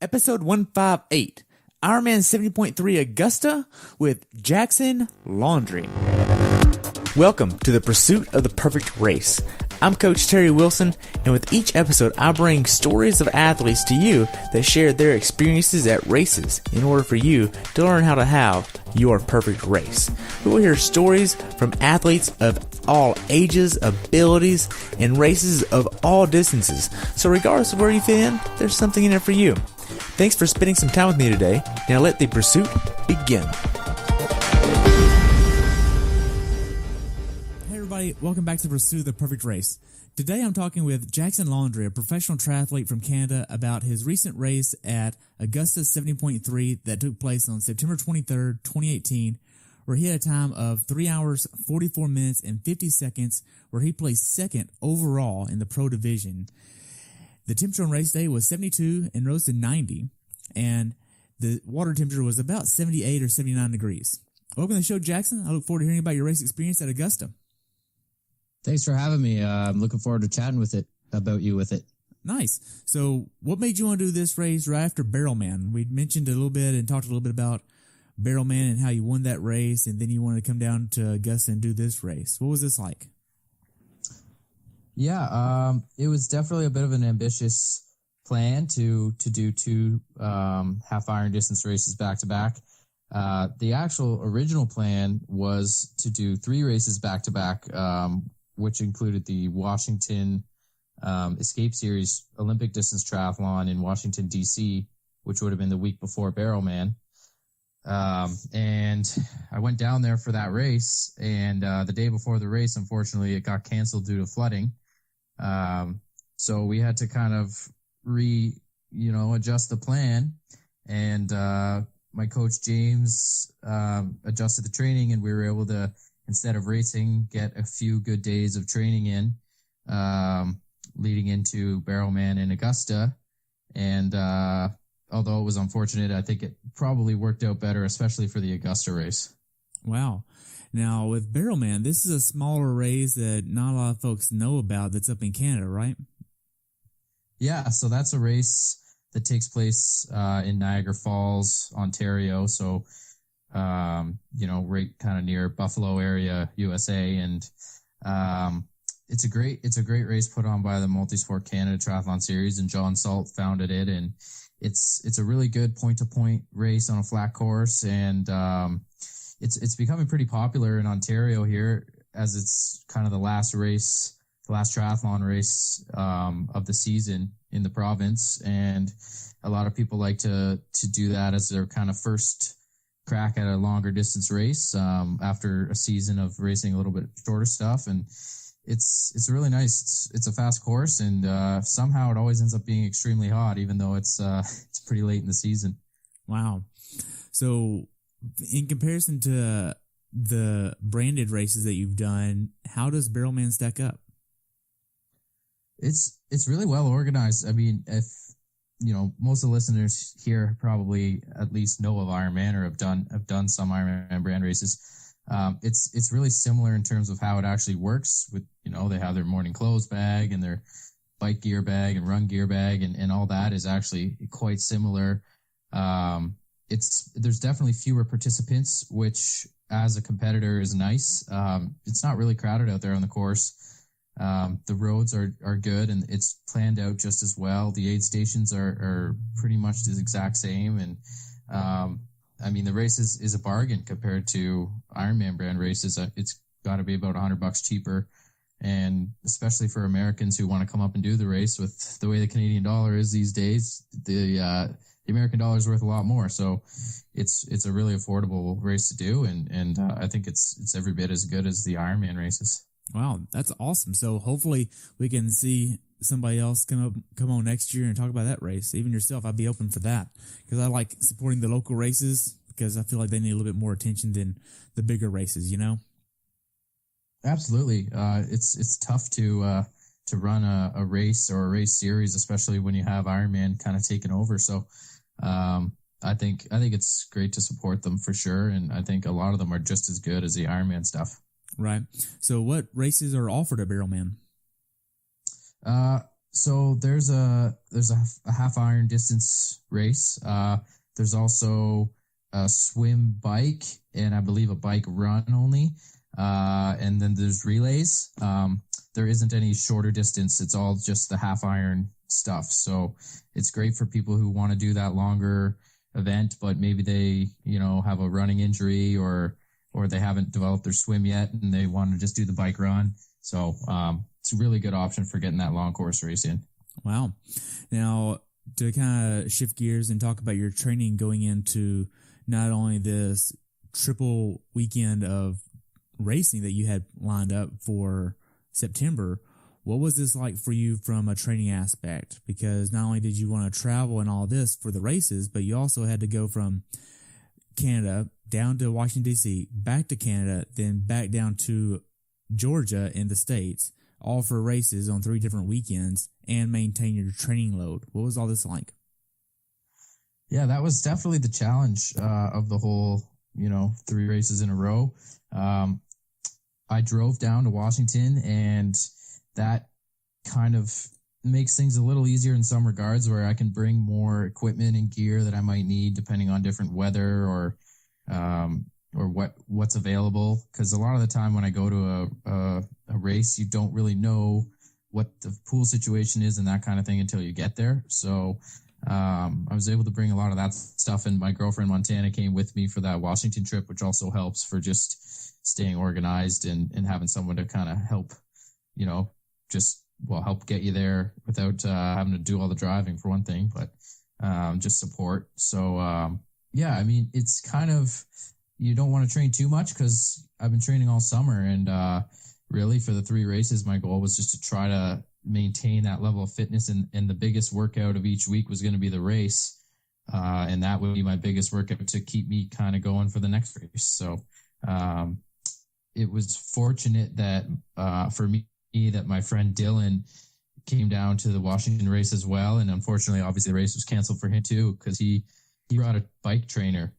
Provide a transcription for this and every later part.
Episode 158, Ironman 70.3 Augusta with Jackson Laundrie. Welcome to the pursuit of the perfect race. I'm Coach Terry Wilson, and with each episode, I bring stories of athletes to you that share their experiences at races in order for you to learn how to have your perfect race. We will hear stories from athletes of all ages, abilities, and races of all distances. So regardless of where you fit in, there's something in it for you. Thanks for spending some time with me today. Now let the pursuit begin. Hey everybody, welcome back to Pursuit of the Perfect Race. Today I'm talking with Jackson Laundrie, a professional triathlete from Canada, about his recent race at Augusta 70.3 that took place on September 23rd, 2018, where he had a time of 3 hours, 44 minutes, and 50 seconds, where he placed second overall in the pro division. The temperature on race day was 72 and rose to 90, and the water temperature was about 78 or 79 degrees. Welcome to the show, Jackson. I look forward to hearing about your race experience at Augusta. Thanks for having me. I'm looking forward to chatting about you with it. Nice. So what made you want to do this race right after Barrelman? We mentioned a little bit and talked a little bit about Barrelman and how you won that race, and then you wanted to come down to Augusta and do this race. What was this like? Yeah, it was definitely a bit of an ambitious plan to do two half iron distance races back to back. The actual original plan was to do 3 races back to back, which included the Washington Escape Series Olympic distance triathlon in Washington, D.C., which would have been the week before Barrelman. And I went down there for that race, and the day before the race, unfortunately, it got canceled due to flooding. So we had to kind of adjust the plan, and my coach James adjusted the training, and we were able to, instead of racing, get a few good days of training in, leading into Barrelman in Augusta. And although it was unfortunate, I think it probably worked out better, especially for the Augusta race. Wow. Now, with Barrelman, this is a smaller race that not a lot of folks know about that's up in Canada, right? Yeah, so that's a race that takes place in Niagara Falls, Ontario. So, right kind of near Buffalo area, USA. And it's a great race put on by the Multisport Canada Triathlon Series, and John Salt founded it. And it's a really good point-to-point race on a flat course, and it's becoming pretty popular in Ontario here, as it's kind of the last triathlon race of the season in the province, and a lot of people like to do that as their kind of first crack at a longer distance race after a season of racing a little bit shorter stuff. And it's really nice. It's a fast course, and somehow it always ends up being extremely hot, even though it's pretty late in the season. Wow. So in comparison to the branded races that you've done, how does Barrelman stack up? It's really well organized. I mean, if most of the listeners here probably at least know of Ironman or have done some Ironman brand races. It's really similar in terms of how it actually works. With they have their morning clothes bag and their bike gear bag and run gear bag, and all that is actually quite similar. There's definitely fewer participants, which as a competitor is nice. It's not really crowded out there on the course. The roads are good, and it's planned out just as well. The aid stations are pretty much the exact same. And, the race is a bargain compared to Ironman brand races. It's got to be about $100 cheaper. And especially for Americans who want to come up and do the race, with the way the Canadian dollar is these days, the American dollar is worth a lot more. So it's a really affordable race to do. And I think it's every bit as good as the Ironman races. Wow, that's awesome. So hopefully we can see somebody else come on next year and talk about that race. Even yourself, I'd be open for that, because I like supporting the local races, because I feel like they need a little bit more attention than the bigger races, Absolutely. It's tough to run a race or a race series, especially when you have Ironman kind of taking over. So I think it's great to support them for sure, and I think a lot of them are just as good as the Ironman stuff. Right. So what races are offered at Barrelman? So there's a half iron distance race. There's also a swim bike and I believe a bike run only. And then there's relays. There isn't any shorter distance. It's all just the half iron stuff. So it's great for people who want to do that longer event, but maybe they, have a running injury or they haven't developed their swim yet and they want to just do the bike run. So, it's a really good option for getting that long course race in. Wow. Now, to kind of shift gears and talk about your training going into not only this triple weekend of racing that you had lined up for September, what was this like for you from a training aspect? Because not only did you want to travel and all this for the races, but you also had to go from Canada down to Washington, D.C., back to Canada, then back down to Georgia in the States, all for races on 3 different weekends and maintain your training load. What was all this like? Yeah, that was definitely the challenge of the whole, 3 races in a row. I drove down to Washington, and that kind of makes things a little easier in some regards where I can bring more equipment and gear that I might need depending on different weather or what's available. Because a lot of the time when I go to a race, you don't really know what the pool situation is and that kind of thing until you get there. So I was able to bring a lot of that stuff, and my girlfriend Montana came with me for that Washington trip, which also helps for just staying organized and having someone to kind of help, help get you there without having to do all the driving for one thing, but just support. So it's kind of, you don't want to train too much because I've been training all summer, and really for the 3 races, my goal was just to try to maintain that level of fitness, and the biggest workout of each week was going to be the race. And that would be my biggest workout to keep me kind of going for the next race. So it was fortunate that for me that my friend Dylan came down to the Washington race as well. And unfortunately, obviously the race was canceled for him too, because he brought a bike trainer,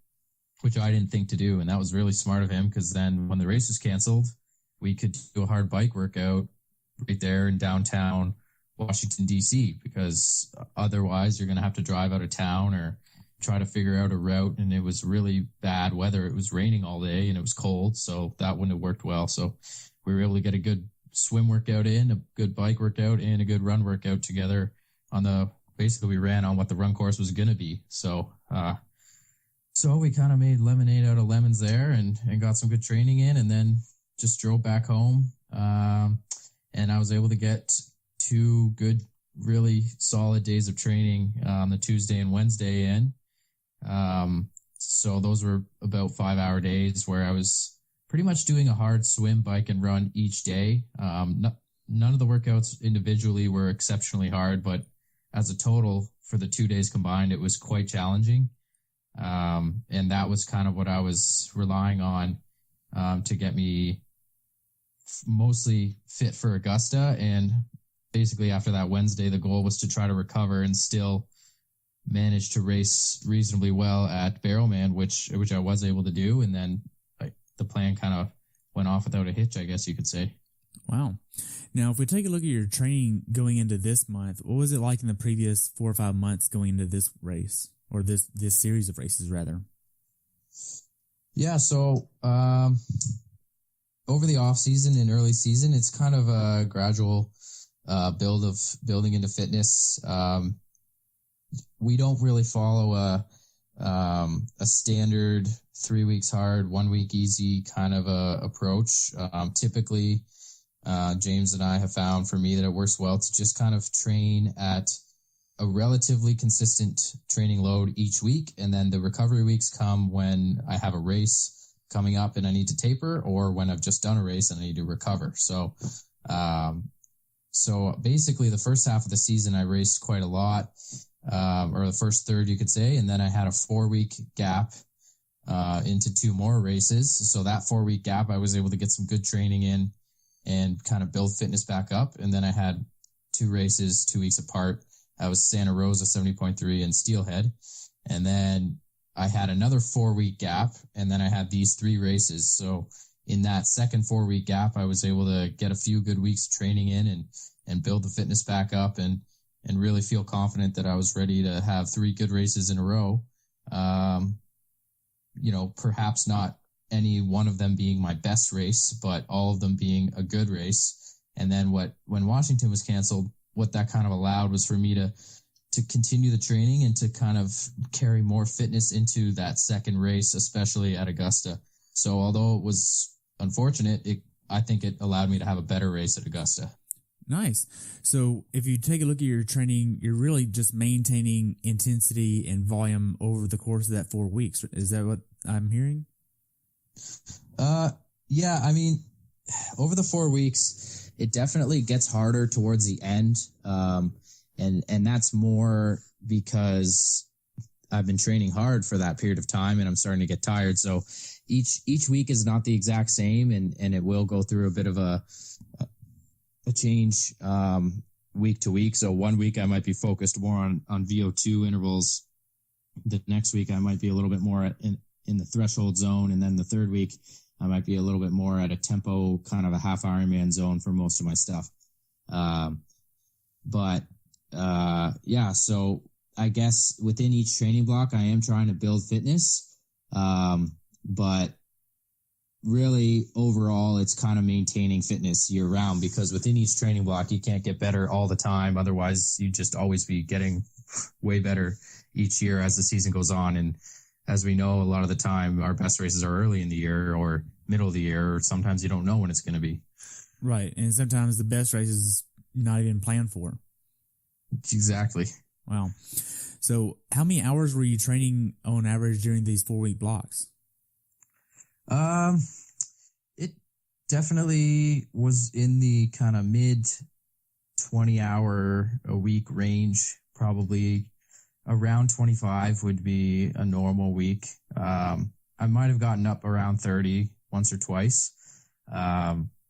which I didn't think to do. And that was really smart of him, because then when the race was canceled, we could do a hard bike workout right there in downtown Washington, D.C., because otherwise you're going to have to drive out of town or try to figure out a route. And it was really bad weather. It was raining all day and it was cold. So that wouldn't have worked well. So we were able to get a good swim workout in, a good bike workout, and a good run workout together basically we ran on what the run course was going to be. So we kind of made lemonade out of lemons there and got some good training in, and then just drove back home. And I was able to get 2 good, really solid days of training on the Tuesday and Wednesday in. So those were about 5-hour days where I was pretty much doing a hard swim, bike, and run each day. None of the workouts individually were exceptionally hard, but as a total for the 2 days combined, it was quite challenging. And that was kind of what I was relying on to get me mostly fit for Augusta. And basically after that Wednesday, the goal was to try to recover and still manage to race reasonably well at Barrowman, which I was able to do. And then the plan kind of went off without a hitch, I guess you could say. Wow. Now, if we take a look at your training going into this month, what was it like in the previous 4 or 5 months going into this race, or this series of races rather? Yeah. So, over the off season and early season, it's kind of a gradual building into fitness. We don't really follow a standard 3 weeks hard, 1 week easy kind of a approach. Typically, James and I have found for me that it works well to just kind of train at a relatively consistent training load each week. And then the recovery weeks come when I have a race coming up and I need to taper, or when I've just done a race and I need to recover. So basically the first half of the season, I raced quite a lot, or the first third, you could say. And then I had a 4-week gap, into 2 more races. So that 4-week gap, I was able to get some good training in and kind of build fitness back up. And then I had 2 races 2 weeks apart. I was Santa Rosa 70.3 and Steelhead. And then I had another 4-week gap, and then I had these 3 races. So in that second 4-week gap, I was able to get a few good weeks training in and build the fitness back up and really feel confident that I was ready to have 3 good races in a row. Perhaps not any one of them being my best race, but all of them being a good race. And then when Washington was canceled, what that kind of allowed was for me to continue the training and to kind of carry more fitness into that second race, especially at Augusta. So although it was unfortunate, I think it allowed me to have a better race at Augusta. Nice. So if you take a look at your training, you're really just maintaining intensity and volume over the course of that 4 weeks. Is that what I'm hearing? Yeah. I mean, over the 4 weeks, it definitely gets harder towards the end. And that's more because I've been training hard for that period of time and I'm starting to get tired. So each week is not the exact same and it will go through a bit of a change, week to week. So 1 week I might be focused more on VO2 intervals. The next week I might be a little bit more in the threshold zone. And then the third week I might be a little bit more at a tempo, kind of a half Ironman zone for most of my stuff. So I guess within each training block, I am trying to build fitness. But really overall, it's kind of maintaining fitness year round, because within each training block, you can't get better all the time. Otherwise you just always be getting way better each year as the season goes on. And as we know, a lot of the time our best races are early in the year or middle of the year, or sometimes you don't know when it's going to be. Right. And sometimes the best race is not even planned for. Exactly. Wow. So how many hours were you training on average during these 4 week blocks? It definitely was in the kind of mid 20 hour a week range. Probably around 25 would be a normal week. I might have gotten up around 30 once or twice.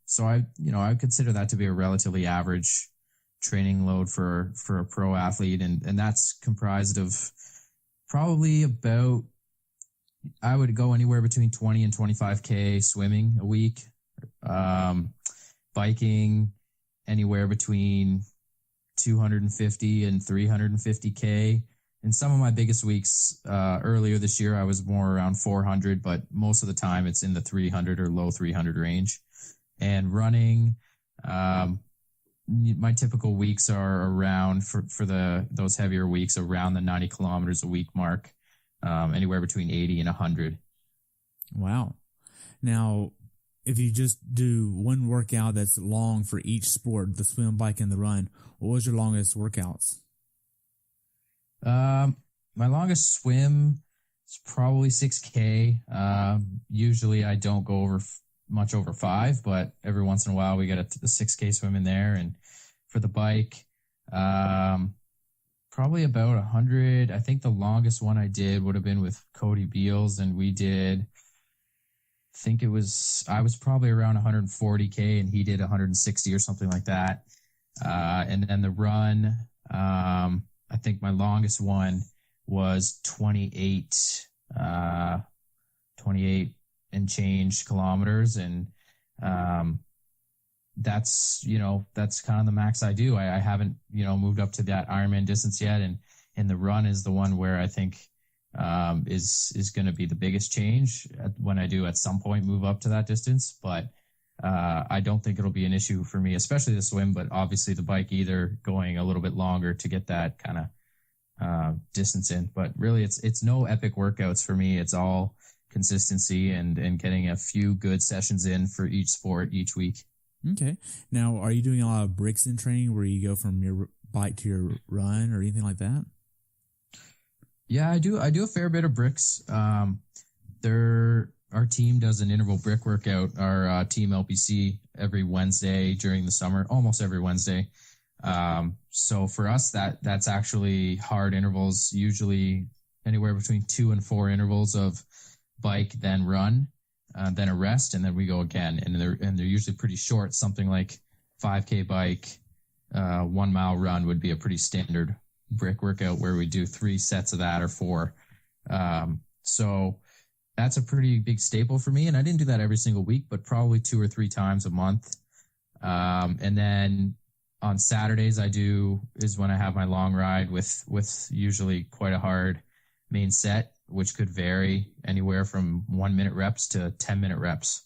So I would consider that to be a relatively average training load for a pro athlete. And that's comprised of probably about, I would go anywhere between 20 and 25K swimming a week. Biking anywhere between 250 and 350K. In some of my biggest weeks, earlier this year, I was more around 400, but most of the time it's in the 300 or low 300 range. And running, my typical weeks are around for those heavier weeks around the 90 kilometers a week mark, anywhere between 80 and 100. Wow. Now, if you just do one workout that's long for each sport, the swim, bike, and the run, what was your longest workouts? My longest swim is probably 6K. Usually I don't go much over 5, but every once in a while we get a 6K swim in there. And for the bike, probably about 100. I think the longest one I did would have been with Cody Beals, and we did, I was probably around 140K and he did 160 or something like that. And then the run, I think my longest one was 28 and change kilometers. And, that's kind of the max I do. I haven't, moved up to that Ironman distance yet. And the run is the one where I think, is going to be the biggest change when I do at some point move up to that distance. But, I don't think it'll be an issue for me, especially the swim, but obviously the bike either going a little bit longer to get that kind of, distance in. But really it's no epic workouts for me. It's all consistency and getting a few good sessions in for each sport each week. Okay. Now, are you doing a lot of bricks in training where you go from your bike to your run or anything like that? Yeah, I do a fair bit of bricks. Our team does an interval brick workout, our team LPC, every Wednesday during the summer, almost every Wednesday. So for us, that's actually hard intervals, usually anywhere between 2 and 4 intervals of bike, then run, then a rest, and then we go again. And they're usually pretty short. Something like 5K bike, 1 mile run would be a pretty standard brick workout where we do 3 sets of that or 4. So that's a pretty big staple for me. And I didn't do that every single week, but probably 2 or 3 times a month. And then on Saturdays is when I have my long ride with usually quite a hard main set, which could vary anywhere from 1 minute reps to 10-minute reps.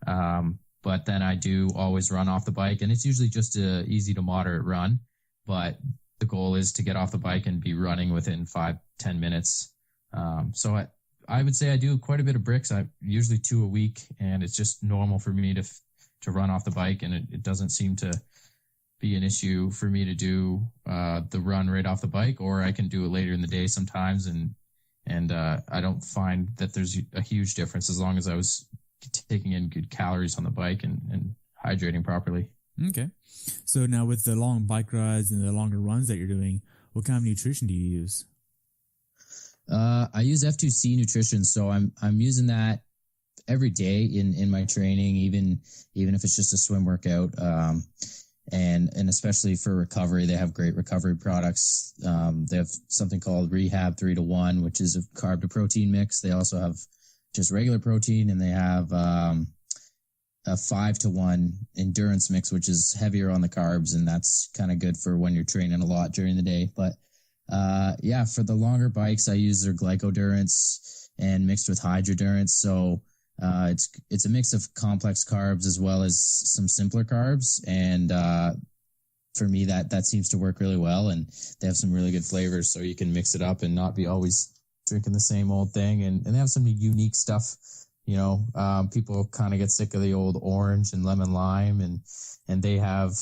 But then I do always run off the bike, and it's usually just a easy to moderate run. But the goal is to get off the bike and be running within 5-10 minutes. So I would say I do quite a bit of bricks. I usually 2 a week, and it's just normal for me to run off the bike, and it doesn't seem to be an issue for me to do the run right off the bike, or I can do it later in the day sometimes, and I don't find that there's a huge difference as long as I was taking in good calories on the bike and hydrating properly. Okay. So now with the long bike rides and the longer runs that you're doing, what kind of nutrition do you use? I use F2C nutrition, so I'm using that every day in my training, even if it's just a swim workout. And especially for recovery, they have great recovery products. They have something called Rehab 3-to-1, which is a carb to protein mix. They also have just regular protein, and they have a 5-to-1 endurance mix, which is heavier on the carbs, and that's kind of good for when you're training a lot during the day. But for the longer bikes, I use their glycodurance and mixed with hydrodurance. So it's a mix of complex carbs as well as some simpler carbs. And for me, that seems to work really well. And they have some really good flavors, so you can mix it up and not be always drinking the same old thing. And they have some unique stuff. People kind of get sick of the old orange and lemon lime, and they have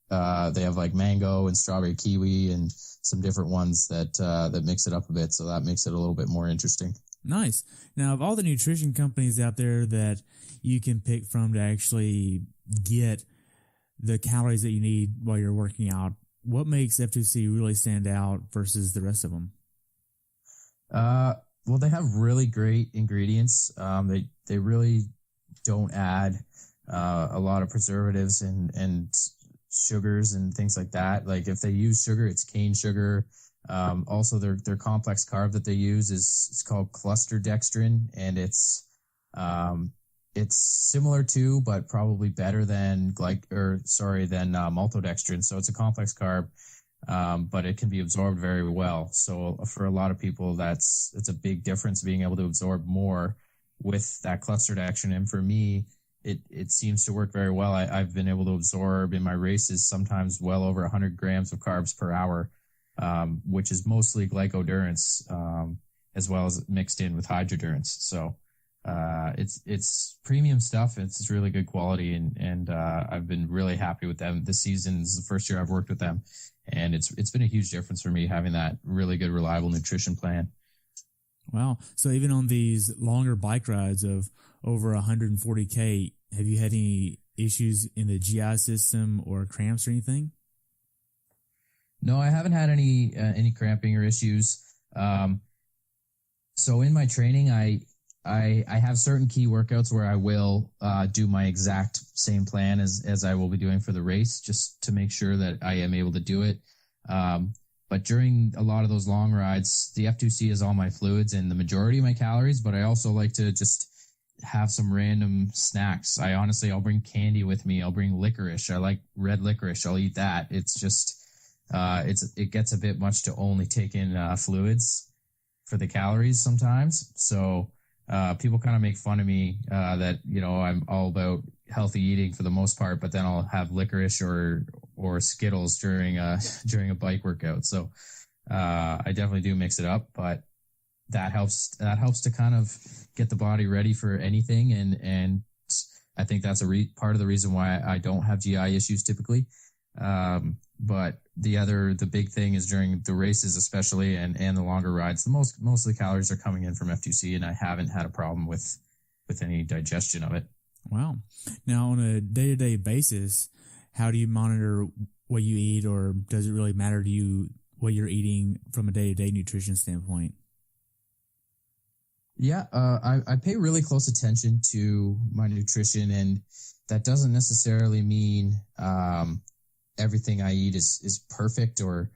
like mango and strawberry kiwi and some different ones that mix it up a bit. So that makes it a little bit more interesting. Nice. Now, of all the nutrition companies out there that you can pick from to actually get the calories that you need while you're working out, what makes F2C really stand out versus the rest of them? Well, they have really great ingredients. They really don't add a lot of preservatives and sugars and things like that. Like if they use sugar, it's cane sugar. Also their complex carb that they use it's called cluster dextrin, and it's similar to, but probably better than maltodextrin. So it's a complex carb, but it can be absorbed very well. So for a lot of people, it's a big difference being able to absorb more with that cluster dextrin. And for me, it seems to work very well. I've been able to absorb in my races sometimes well over 100 grams of carbs per hour, which is mostly glycodurance, as well as mixed in with hydrodurance. So it's premium stuff. It's really good quality, and I've been really happy with them. This season is the first year I've worked with them, and it's been a huge difference for me having that really good, reliable nutrition plan. Wow. So even on these longer bike rides of over 140K, have you had any issues in the GI system or cramps or anything? No, I haven't had any cramping or issues. So in my training, I have certain key workouts where I will do my exact same plan as I will be doing for the race, just to make sure that I am able to do it. But during a lot of those long rides, the F2C is all my fluids and the majority of my calories, but I also like to just have some random snacks. I'll bring candy with me. I'll bring licorice. I like red licorice. I'll eat that. It's just, it gets a bit much to only take in fluids for the calories sometimes. So people kind of make fun of me that, I'm all about healthy eating for the most part, but then I'll have licorice or Skittles during a bike workout. So I definitely do mix it up, but that helps to kind of get the body ready for anything, and I think that's part of the reason why I don't have GI issues typically. But the big thing is during the races especially, and the longer rides, most of the calories are coming in from F2C, and I haven't had a problem with any digestion of it. Wow. Now, on a day-to-day basis, how do you monitor what you eat, or does it really matter to you what you're eating from a day-to-day nutrition standpoint? Yeah, I pay really close attention to my nutrition, and that doesn't necessarily mean everything I eat is perfect or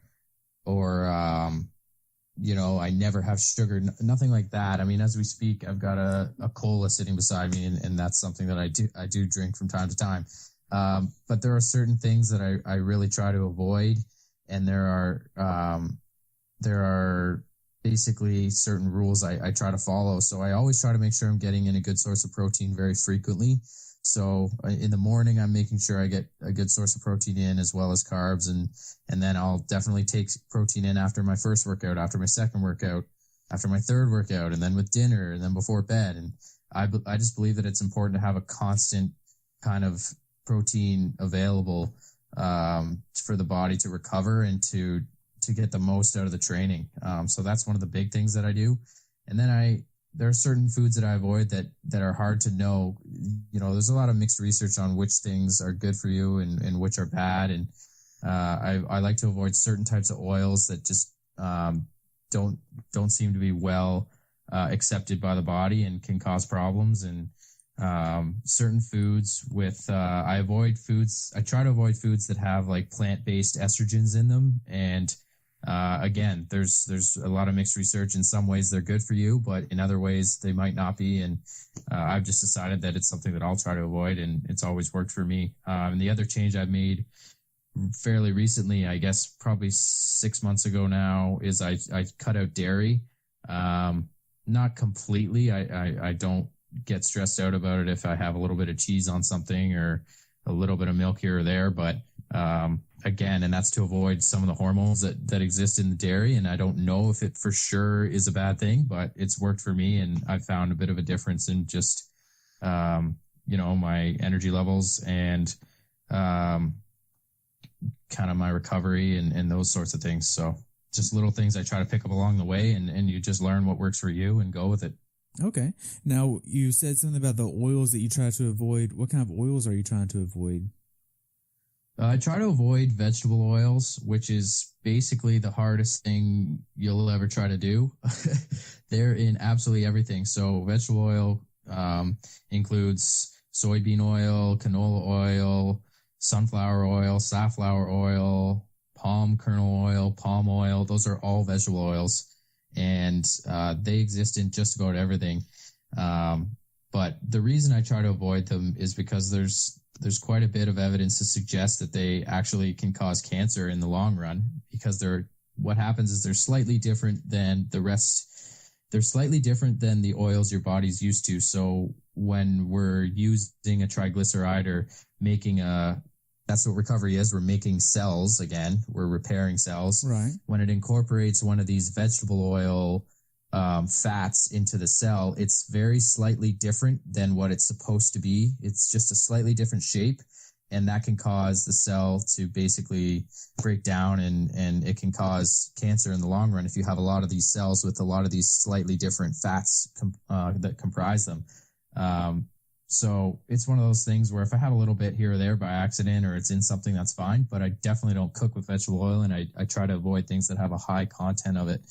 I never have sugar, nothing like that. I mean, as we speak, I've got a cola sitting beside me, and that's something that I do drink from time to time. But there are certain things that I really try to avoid, and there are basically certain rules I try to follow. So I always try to make sure I'm getting in a good source of protein very frequently. So in the morning, I'm making sure I get a good source of protein in, as well as carbs. And then I'll definitely take protein in after my first workout, after my second workout, after my third workout, and then with dinner, and then before bed. And I just believe that it's important to have a constant kind of protein available for the body to recover and to get the most out of the training. So that's one of the big things that I do. And then there are certain foods that I avoid that are hard to know. You know, there's a lot of mixed research on which things are good for you and which are bad. And I like to avoid certain types of oils that just don't seem to be well accepted by the body and can cause problems. And certain foods with I try to avoid foods that have like plant-based estrogens in them. And again, there's a lot of mixed research. In some ways they're good for you, but in other ways they might not be. And I've just decided that it's something that I'll try to avoid, and it's always worked for me. And the other change I've made fairly recently, I guess probably 6 months ago now, is I cut out dairy. Not completely. I don't get stressed out about it if I have a little bit of cheese on something or a little bit of milk here or there, but again, and that's to avoid some of the hormones that exist in the dairy. And I don't know if it for sure is a bad thing, but it's worked for me, and I've found a bit of a difference in just my energy levels and kind of my recovery and those sorts of things. So just little things I try to pick up along the way, and you just learn what works for you and go with it. Okay. Now, you said something about the oils that you try to avoid. What kind of oils are you trying to avoid? I try to avoid vegetable oils, which is basically the hardest thing you'll ever try to do. They're in absolutely everything. So vegetable oil includes soybean oil, canola oil, sunflower oil, safflower oil, palm kernel oil, palm oil. Those are all vegetable oils. And they exist in just about everything. But the reason I try to avoid them is because there's quite a bit of evidence to suggest that they actually can cause cancer in the long run, because what happens is they're slightly different than the rest. They're slightly different than the oils your body's used to. So when we're using a triglyceride or making that's what recovery is. We're making cells again. We're repairing cells. Right. When it incorporates one of these vegetable oil fats into the cell, it's very slightly different than what it's supposed to be. It's just a slightly different shape, and that can cause the cell to basically break down, and it can cause cancer in the long run if you have a lot of these cells with a lot of these slightly different fats that comprise them. So it's one of those things where if I have a little bit here or there by accident, or it's in something, that's fine. But I definitely don't cook with vegetable oil, and I try to avoid things that have a high content of it.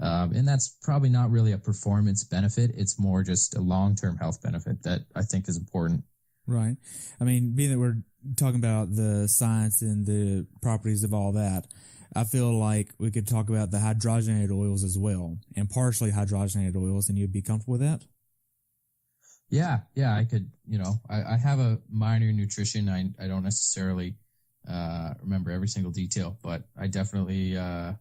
And that's probably not really a performance benefit. It's more just a long-term health benefit that I think is important. Right. I mean, being that we're talking about the science and the properties of all that, I feel like we could talk about the hydrogenated oils as well, and partially hydrogenated oils, and you'd be comfortable with that? Yeah, I could, I have a minor nutrition. I don't necessarily remember every single detail, but I definitely have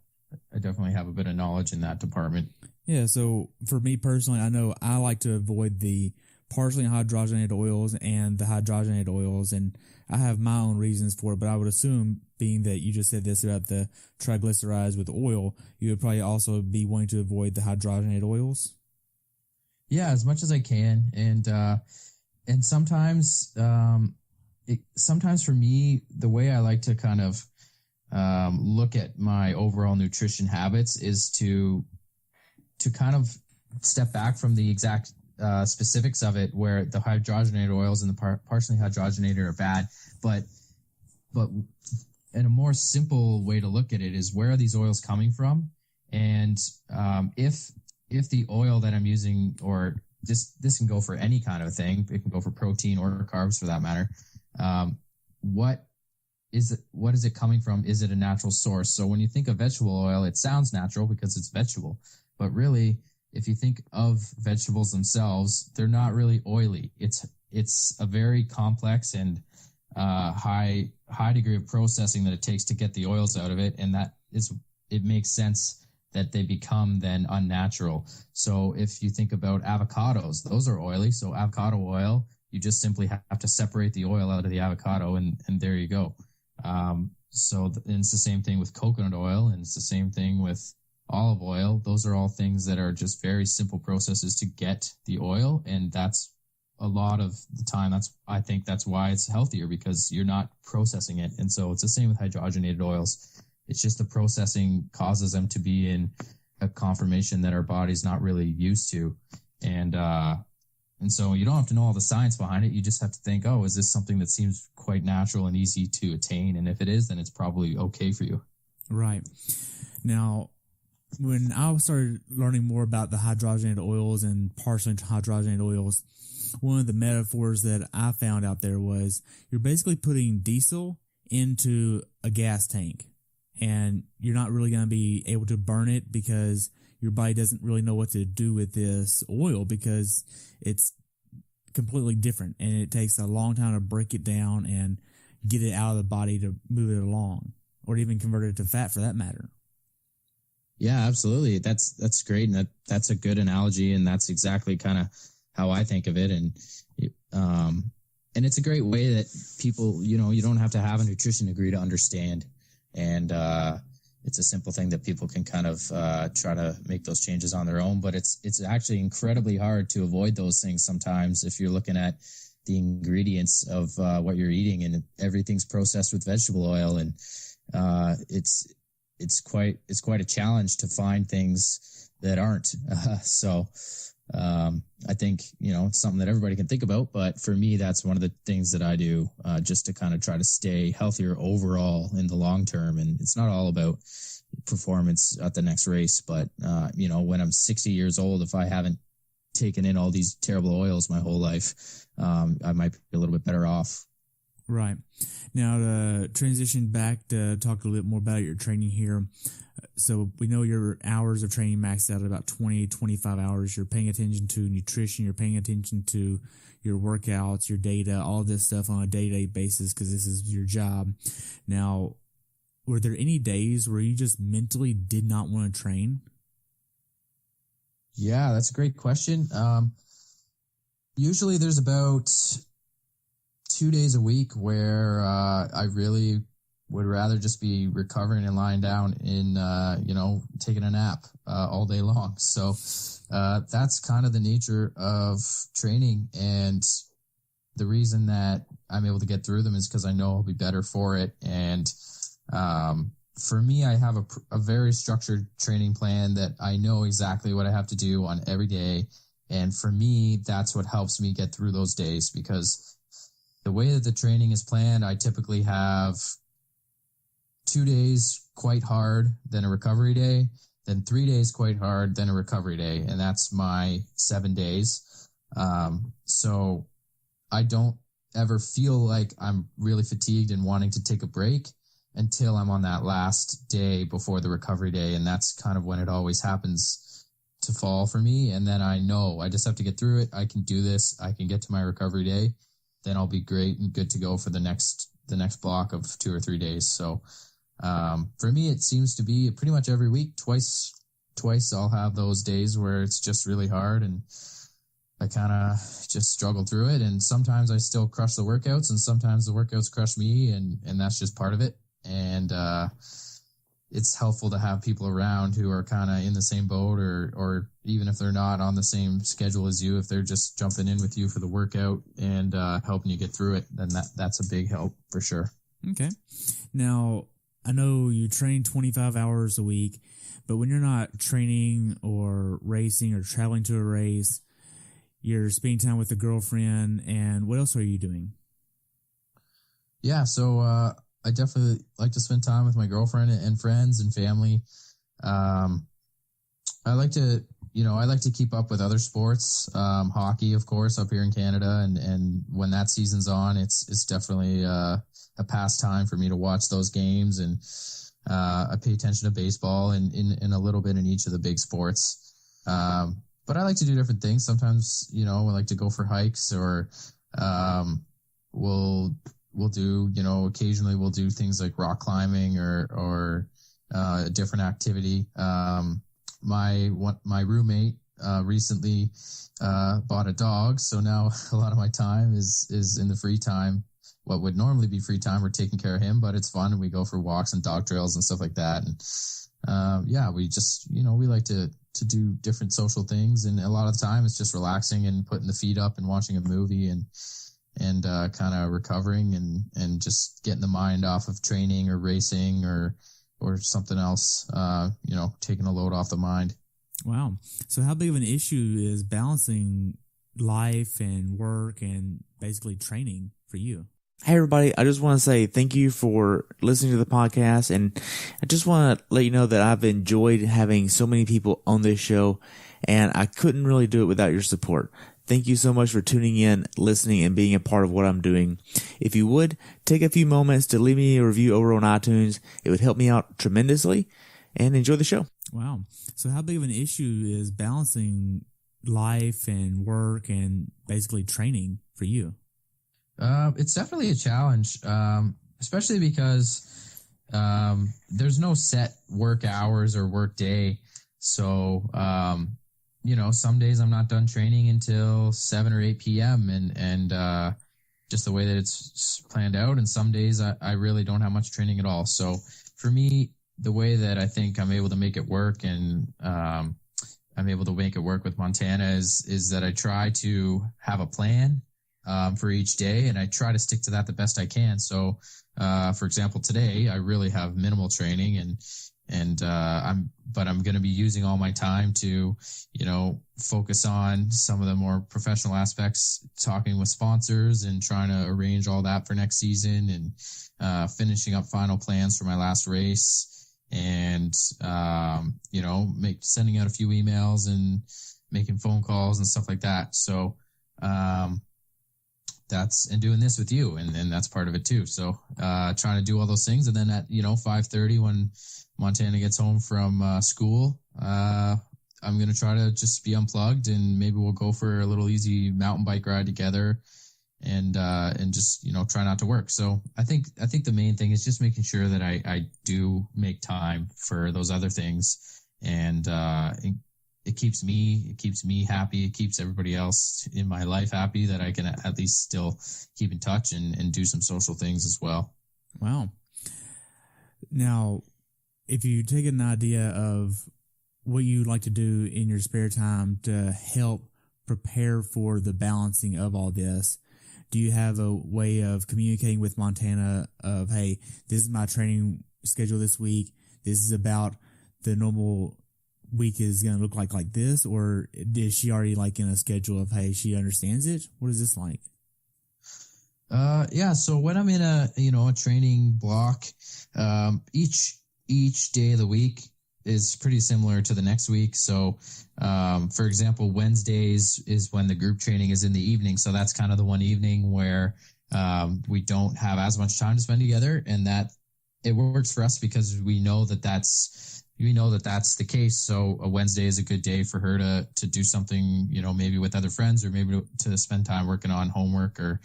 a bit of knowledge in that department. Yeah, so for me personally, I know I like to avoid the partially hydrogenated oils and the hydrogenated oils, and I have my own reasons for it, but I would assume, being that you just said this about the triglycerides with oil, you would probably also be wanting to avoid the hydrogenated oils? Yeah, as much as I can. And sometimes, sometimes for me, the way I like to kind of look at my overall nutrition habits is to kind of step back from the exact specifics of it, where the hydrogenated oils and the partially hydrogenated are bad. But in a more simple way to look at it is, where are these oils coming from? And if the oil that I'm using, or this can go for any kind of thing, it can go for protein or carbs for that matter. What is it coming from? Is it a natural source? So when you think of vegetable oil, it sounds natural because it's vegetable, but really, if you think of vegetables themselves, they're not really oily. It's a very complex and high degree of processing that it takes to get the oils out of it. And it makes sense that they become then unnatural. So if you think about avocados, those are oily. So avocado oil, you just simply have to separate the oil out of the avocado, and there you go. And it's the same thing with coconut oil, and it's the same thing with olive oil. Those are all things that are just very simple processes to get the oil. And that's a lot of the time. I think that's why it's healthier, because you're not processing it. And so it's the same with hydrogenated oils. It's just the processing causes them to be in a conformation that our body's not really used to. And so you don't have to know all the science behind it. You just have to think, oh, is this something that seems quite natural and easy to attain? And if it is, then it's probably okay for you. Right. Now, when I started learning more about the hydrogenated oils and partially hydrogenated oils, one of the metaphors that I found out there was you're basically putting diesel into a gas tank, and you're not really going to be able to burn it because your body doesn't really know what to do with this oil, because it's completely different and it takes a long time to break it down and get it out of the body to move it along, or even convert it to fat for that matter. Yeah, absolutely. That's great. And that's a good analogy. And that's exactly kind of how I think of it. And it's a great way that people, you don't have to have a nutrition degree to understand. And, it's a simple thing that people can kind of try to make those changes on their own, but it's actually incredibly hard to avoid those things sometimes if you're looking at the ingredients of what you're eating, and everything's processed with vegetable oil, and it's quite a challenge to find things that aren't. I think, it's something that everybody can think about, but for me, that's one of the things that I do, just to kind of try to stay healthier overall in the long term. And it's not all about performance at the next race, but, when I'm 60 years old, if I haven't taken in all these terrible oils my whole life, I might be a little bit better off. Right. Now, to transition back to talk a little bit more about your training here. So we know your hours of training maxed out at about 20, 25 hours. You're paying attention to nutrition. You're paying attention to your workouts, your data, all this stuff on a day-to-day basis, because this is your job. Now, were there any days where you just mentally did not want to train? Yeah, that's a great question. Usually there's about 2 days a week where I really would rather just be recovering and lying down in, taking a nap all day long. So that's kind of the nature of training. And the reason that I'm able to get through them is because I know I'll be better for it. And for me, I have a very structured training plan that I know exactly what I have to do on every day. And for me, that's what helps me get through those days, because the way that the training is planned, I typically have 2 days quite hard, then a recovery day, then 3 days quite hard, then a recovery day. And that's my 7 days. So I don't ever feel like I'm really fatigued and wanting to take a break until I'm on that last day before the recovery day. And that's kind of when it always happens to fall for me. And then I know I just have to get through it. I can do this. I can get to my recovery day. Then I'll be great and good to go for the next block of 2 or 3 days. So, for me, it seems to be pretty much every week, twice I'll have those days where it's just really hard and I kind of just struggle through it. And sometimes I still crush the workouts, and sometimes the workouts crush me, and that's just part of it. And, it's helpful to have people around who are kind of in the same boat, or even if they're not on the same schedule as you, if they're just jumping in with you for the workout and helping you get through it, then that's a big help for sure. Okay. Now, I know you train 25 hours a week, but when you're not training or racing or traveling to a race, you're spending time with a girlfriend, and what else are you doing? Yeah, so I definitely like to spend time with my girlfriend and friends and family. I like to keep up with other sports, hockey, of course, up here in Canada. And when that season's on, it's definitely a pastime for me to watch those games. And I pay attention to baseball and in a little bit in each of the big sports. But I like to do different things. Sometimes, I like to go for hikes, or we'll occasionally we'll do things like rock climbing or a different activity. My roommate recently bought a dog, so now a lot of my time is in the free time. What would normally be free time, we're taking care of him, but it's fun, and we go for walks and dog trails and stuff like that. And we just, we like to do different social things, and a lot of the time it's just relaxing and putting the feet up and watching a movie and kind of recovering and just getting the mind off of training or racing or something else, taking a load off the mind. Wow. So how big of an issue is balancing life and work and basically training for you? Hey, everybody. I just want to say thank you for listening to the podcast. And I just want to let you know that I've enjoyed having so many people on this show, and I couldn't really do it without your support. Thank you so much for tuning in, listening, and being a part of what I'm doing. If you would, take a few moments to leave me a review over on iTunes. It would help me out tremendously, and enjoy the show. Wow. So how big of an issue is balancing life and work and basically training for you? It's definitely a challenge, especially because there's no set work hours or work day. So, some days I'm not done training until 7 or 8 p.m. and just the way that it's planned out. And some days I really don't have much training at all. So for me, the way that I think I'm able to make it work and I'm able to make it work with Montana is that I try to have a plan for each day, and I try to stick to that the best I can. So, for example, today I really have minimal training, and I'm going to be using all my time to, focus on some of the more professional aspects, talking with sponsors and trying to arrange all that for next season, and finishing up final plans for my last race, and sending out a few emails and making phone calls and stuff like that. So, and doing this with you, and that's part of it too. So, trying to do all those things. And then at, 5:30 when Montana gets home from, school, I'm going to try to just be unplugged, and maybe we'll go for a little easy mountain bike ride together and just, try not to work. So I think the main thing is just making sure that I do make time for those other things. And, it keeps me happy. It keeps everybody else in my life happy, that I can at least still keep in touch and do some social things as well. Wow. Now, if you take an idea of what you like to do in your spare time to help prepare for the balancing of all this, do you have a way of communicating with Montana of, hey, this is my training schedule this week. This is about the normal week is going to look like this, or is she already in a schedule of, hey, she understands it? What is this like? So when I'm in a training block, each day of the week is pretty similar to the next week. So, for example, Wednesdays is when the group training is in the evening. So that's kind of the one evening where, we don't have as much time to spend together, and that it works for us because we know that that's the case. So a Wednesday is a good day for her to do something, maybe with other friends, or maybe to spend time working on homework or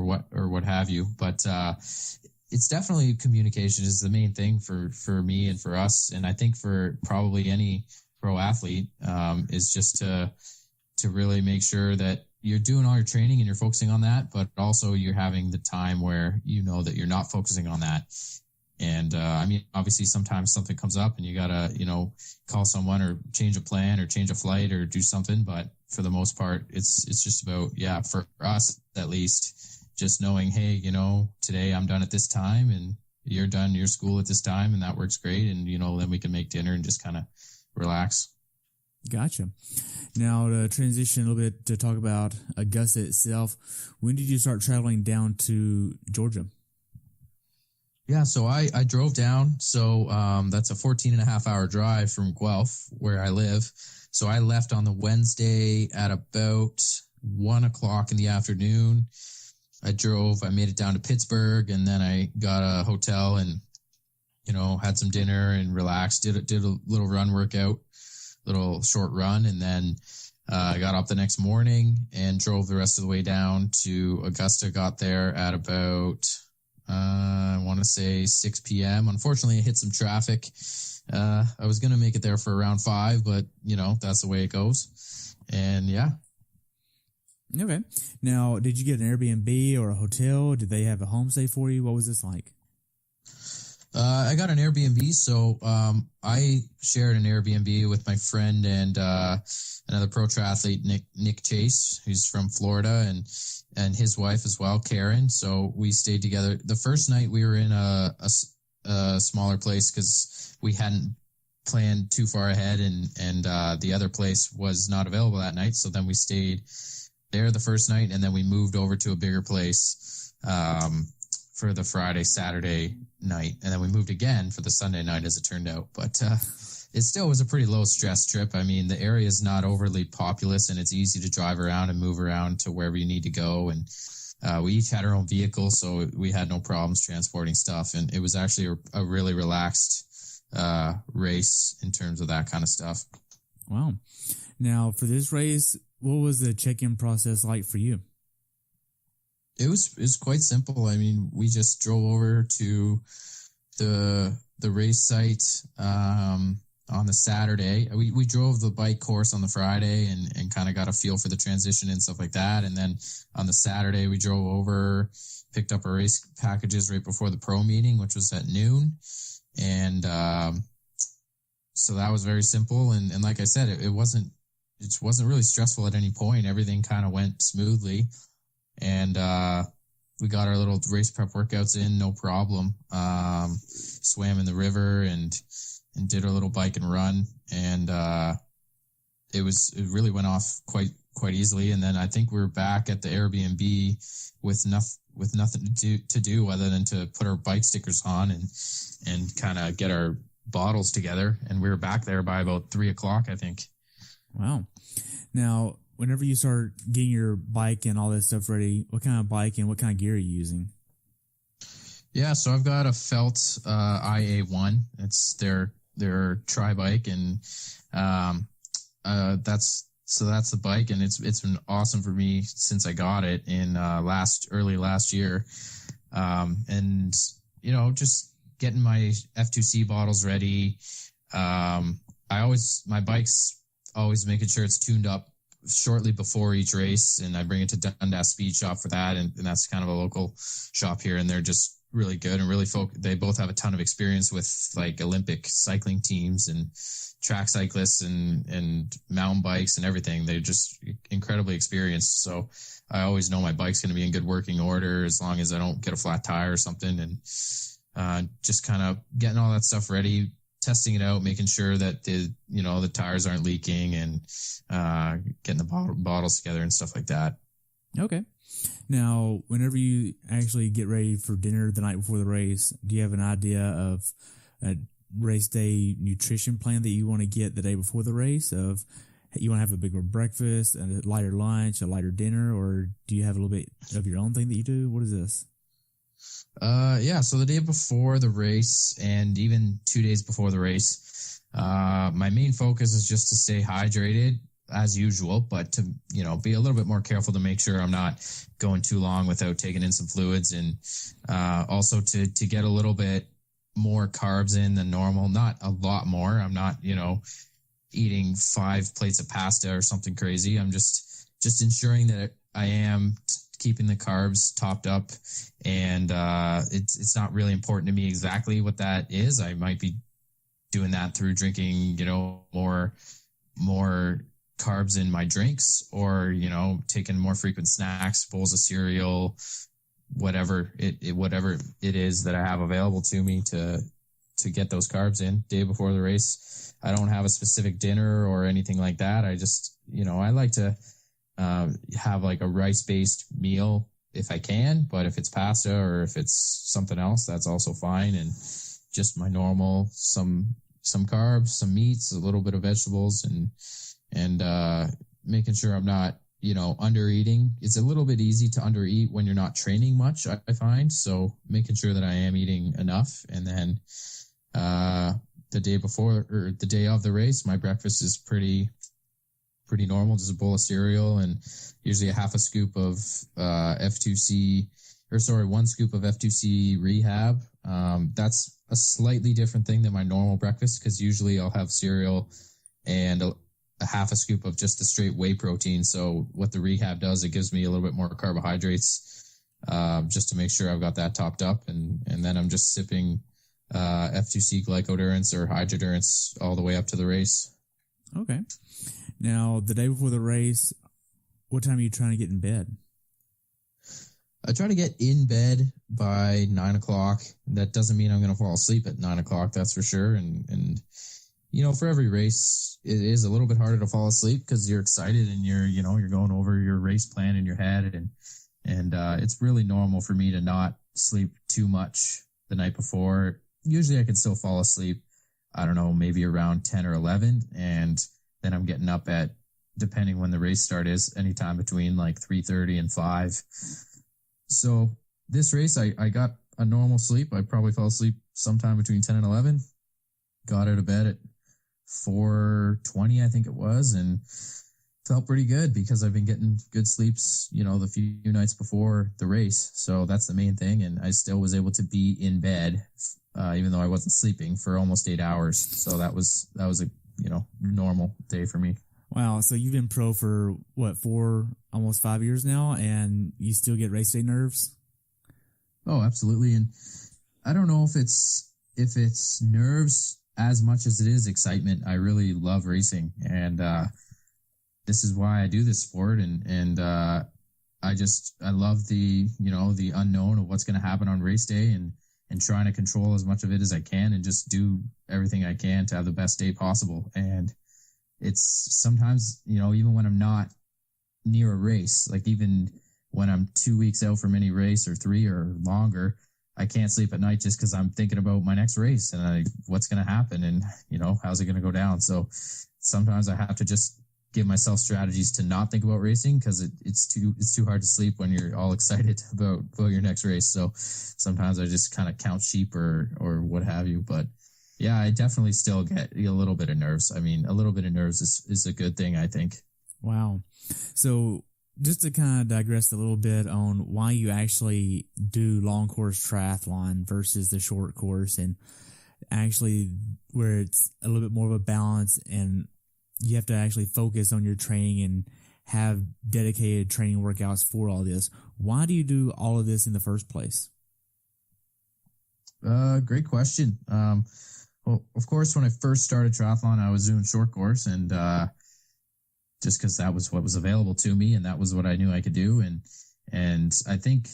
what have you. But, it's definitely communication is the main thing for me and for us. And I think for probably any pro athlete, is just to really make sure that you're doing all your training and you're focusing on that, but also you're having the time where that you're not focusing on that. And, obviously sometimes something comes up and you gotta, call someone or change a plan or change a flight or do something. But for the most part, it's just about, for us at least, just knowing, hey, today I'm done at this time and you're done your school at this time, and that works great. And, then we can make dinner and just kind of relax. Gotcha. Now to transition a little bit to talk about Augusta itself, when did you start traveling down to Georgia? Yeah, so I drove down. So that's a 14.5-hour drive from Guelph, where I live. So I left on the Wednesday at about 1 o'clock in the afternoon. I made it down to Pittsburgh, and then I got a hotel and, had some dinner and relaxed, did a little run workout, little short run. And then I got up the next morning and drove the rest of the way down to Augusta. Got there at about, I want to say 6 p.m. Unfortunately, I hit some traffic. I was going to make it there for around 5, but that's the way it goes. And yeah. Okay. Now, did you get an Airbnb or a hotel? Did they have a homestay for you? What was this like? I got an Airbnb. So I shared an Airbnb with my friend and another pro triathlete, Nick Chase, who's from Florida, and his wife as well, Karen. So we stayed together. The first night we were in a smaller place because we hadn't planned too far ahead, and the other place was not available that night. So then we stayed there the first night, and then we moved over to a bigger place for the Friday, Saturday night, and then we moved again for the Sunday night, as it turned out. But it still was a pretty low stress trip. I mean, the area is not overly populous, and it's easy to drive around and move around to wherever you need to go. And we each had our own vehicle, so we had no problems transporting stuff. And it was actually a really relaxed race in terms of that kind of stuff. Wow. Now, for this race, what was the check-in process like for you? It was quite simple. I mean, we just drove over to the race site on the Saturday. We drove the bike course on the Friday and kind of got a feel for the transition and stuff like that. And then on the Saturday, we drove over, picked up our race packages right before the pro meeting, which was at noon. And so that was very simple. And like I said, it wasn't really stressful at any point. Everything kind of went smoothly. And we got our little race prep workouts in, no problem. Swam in the river and did our little bike and run. And it really went off quite easily. And then I think we were back at the Airbnb with nothing to do other than to put our bike stickers on and kind of get our bottles together. And we were back there by about 3:00, I think. Wow. Now, whenever you start getting your bike and all that stuff ready, what kind of bike and what kind of gear are you using? Yeah, so I've got a Felt IA1. It's their tri-bike, and that's the bike, and it's been awesome for me since I got it in early last year. And just getting my F2C bottles ready. My bike's always making sure it's tuned up shortly before each race, and I bring it to Dundas Speed Shop for that, and that's kind of a local shop here, and they're just really good and really they both have a ton of experience with like Olympic cycling teams and track cyclists and mountain bikes and everything. They're just incredibly experienced, so I always know my bike's going to be in good working order as long as I don't get a flat tire or something. And just kind of getting all that stuff ready, testing it out, making sure that the tires aren't leaking, and getting the bottles together and stuff like that. Okay. Now, whenever you actually get ready for dinner the night before the race, do you have an idea of a race day nutrition plan that you want to get the day before the race? Of you want to have a bigger breakfast, a lighter lunch, a lighter dinner, or do you have a little bit of your own thing that you do? What is this? Yeah, so the day before the race and even 2 days before the race, my main focus is just to stay hydrated as usual, but to, be a little bit more careful to make sure I'm not going too long without taking in some fluids, and also to get a little bit more carbs in than normal, not a lot more. I'm not, eating 5 plates of pasta or something crazy. I'm just ensuring that I am keeping the carbs topped up, and it's not really important to me exactly what that is. I might be doing that through drinking, more carbs in my drinks, or taking more frequent snacks, bowls of cereal, whatever it is that I have available to me to get those carbs in day before the race. I don't have a specific dinner or anything like that. I just I like to have like a rice-based meal if I can, but if it's pasta or if it's something else, that's also fine. And just my normal, some carbs, some meats, a little bit of vegetables, and making sure I'm not, under eating. It's a little bit easy to under eat when you're not training much, I find. So making sure that I am eating enough. And then, the day before or the day of the race, my breakfast is pretty pretty normal, just a bowl of cereal and usually a half a scoop of one scoop of F2C rehab. That's a slightly different thing than my normal breakfast, because usually I'll have cereal and a half a scoop of just the straight whey protein. So what the rehab does, it gives me a little bit more carbohydrates, just to make sure I've got that topped up. And then I'm just sipping F2C glycodurance or hydrodurance all the way up to the race. Okay. Now, the day before the race, what time are you trying to get in bed? I try to get in bed by 9 o'clock. That doesn't mean I'm going to fall asleep at 9 o'clock, that's for sure. And for every race, it is a little bit harder to fall asleep because you're excited and you're going over your race plan in your head. And it's really normal for me to not sleep too much the night before. Usually I can still fall asleep, I don't know, maybe around 10 or 11. And then I'm getting up at, depending when the race start is, anytime between like 3:30 and 5. So this race, I got a normal sleep. I probably fell asleep sometime between 10 and 11. Got out of bed at 4:20, I think it was, and felt pretty good because I've been getting good sleeps, the few nights before the race. So that's the main thing. And I still was able to be in bed, even though I wasn't sleeping, for almost 8 hours. So that was a, normal day for me. Wow. So you've been pro for what, 4, almost 5 years now, and you still get race day nerves? Oh, absolutely. And I don't know if it's nerves as much as it is excitement. I really love racing, and this is why I do this sport. And I love the unknown of what's going to happen on race day, and trying to control as much of it as I can and just do everything I can to have the best day possible. And it's sometimes, even when I'm not near a race, like even when I'm 2 weeks out from any race or 3 or longer, I can't sleep at night just because I'm thinking about my next race and what's going to happen and, how's it going to go down. So sometimes I have to just give myself strategies to not think about racing, because it's too hard to sleep when you're all excited about your next race. So sometimes I just kind of count sheep or what have you. But yeah, I definitely still get a little bit of nerves. I mean, a little bit of nerves is a good thing, I think. Wow. So just to kind of digress a little bit on why you actually do long course triathlon versus the short course, and actually where it's a little bit more of a balance and you have to actually focus on your training and have dedicated training workouts for all this. Why do you do all of this in the first place? Great question. Well, of course, when I first started triathlon, I was doing short course, and just because that was what was available to me, and that was what I knew I could do. And I think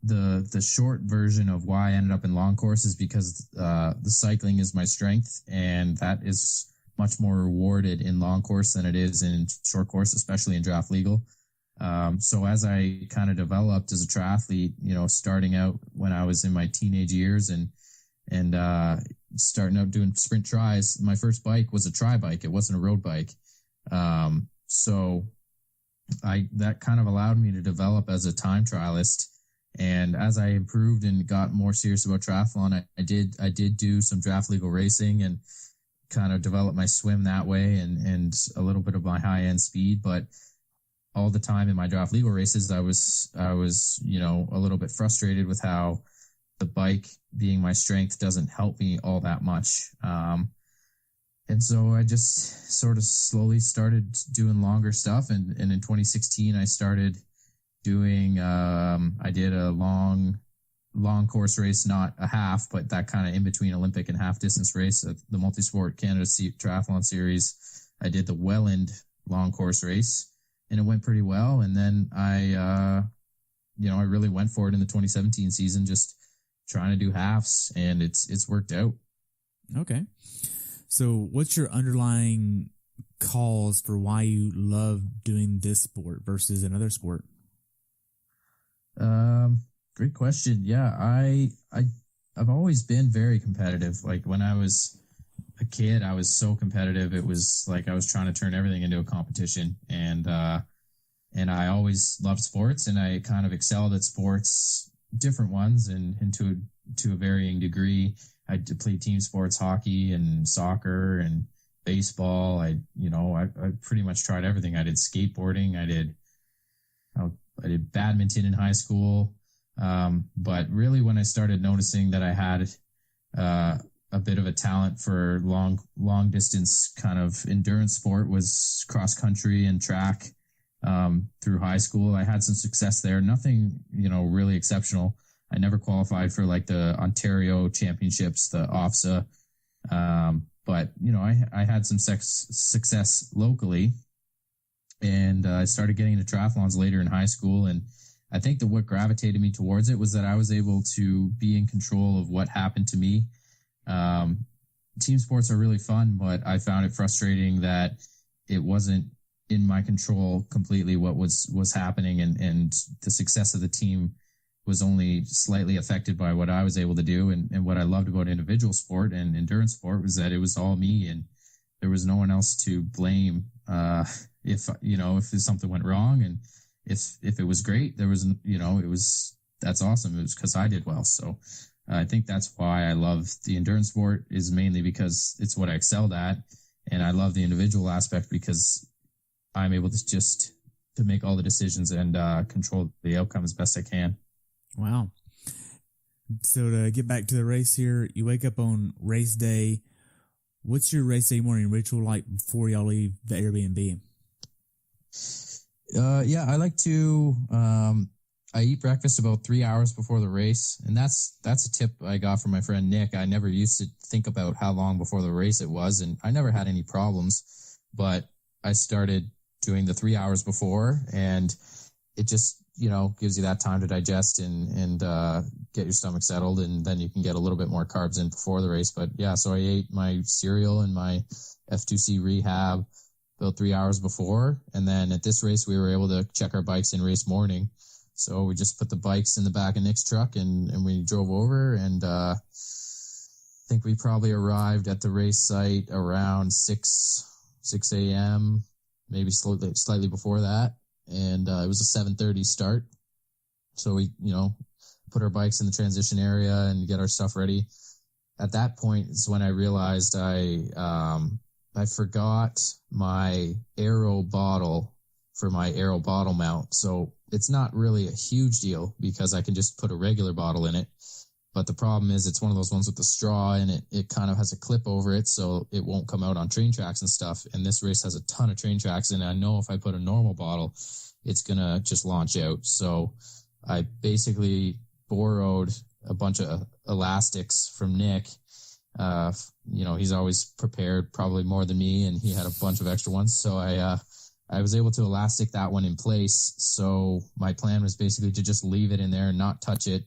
the short version of why I ended up in long course is because the cycling is my strength, and that is much more rewarded in long course than it is in short course, especially in draft legal. So as I kind of developed as a triathlete, starting out when I was in my teenage years and starting out doing sprint tries, my first bike was a tri bike. It wasn't a road bike. So that kind of allowed me to develop as a time trialist. And as I improved and got more serious about triathlon, I did do some draft legal racing and kind of develop my swim that way and a little bit of my high end speed. But all the time in my draft legal races, I was, a little bit frustrated with how the bike being my strength doesn't help me all that much. And so I just sort of slowly started doing longer stuff. And in 2016, I started doing, I did a long course race, not a half, but that kind of in between Olympic and half distance race at the Multisport Canada Triathlon Series. I did the Welland long course race, and it went pretty well. And then I really went for it in the 2017 season, just trying to do halves, and it's worked out. Okay. So what's your underlying cause for why you love doing this sport versus another sport? Great question. Yeah, I've always been very competitive. Like when I was a kid, I was so competitive. It was like I was trying to turn everything into a competition. And I always loved sports, and I kind of excelled at sports, different ones, and to a varying degree. I played team sports, hockey and soccer and baseball. I pretty much tried everything. I did skateboarding. I did badminton in high school. But really when I started noticing that I had a bit of a talent for long distance kind of endurance sport was cross country and track. Through high school, I had some success there. Nothing, really exceptional. I never qualified for like the Ontario championships, the OFSA. But I had some success locally, and I started getting into triathlons later in high school. And I think that what gravitated me towards it was that I was able to be in control of what happened to me. Team sports are really fun, but I found it frustrating that it wasn't in my control completely what was happening, and the success of the team was only slightly affected by what I was able to do. And what I loved about individual sport and endurance sport was that it was all me, and there was no one else to blame if something went wrong. And if it was great, there was, that's awesome. It was because I did well. So I think that's why I love the endurance sport, is mainly because it's what I excelled at. And I love the individual aspect because I'm able to make all the decisions and control the outcome as best I can. Wow. So to get back to the race here, you wake up on race day. What's your race day morning ritual like before y'all leave the Airbnb? I like to, I eat breakfast about 3 hours before the race. And that's a tip I got from my friend Nick. I never used to think about how long before the race it was, and I never had any problems, but I started doing the 3 hours before, and it just, gives you that time to digest and get your stomach settled, and then you can get a little bit more carbs in before the race. But yeah, so I ate my cereal and my F2C rehab about 3 hours before. And then at this race, we were able to check our bikes in race morning. So we just put the bikes in the back of Nick's truck and we drove over, and I think we probably arrived at the race site around 6 a.m., maybe slightly before that. And it was a 7:30 start. So we, put our bikes in the transition area and get our stuff ready. At that point is when I realized I forgot my Aero bottle for my Aero bottle mount. So it's not really a huge deal because I can just put a regular bottle in it. But the problem is it's one of those ones with the straw, and it kind of has a clip over it, so it won't come out on train tracks and stuff. And this race has a ton of train tracks, and I know if I put a normal bottle, it's going to just launch out. So I basically borrowed a bunch of elastics from Nick. He's always prepared probably more than me, and he had a bunch of extra ones. So I was able to elastic that one in place. So my plan was basically to just leave it in there and not touch it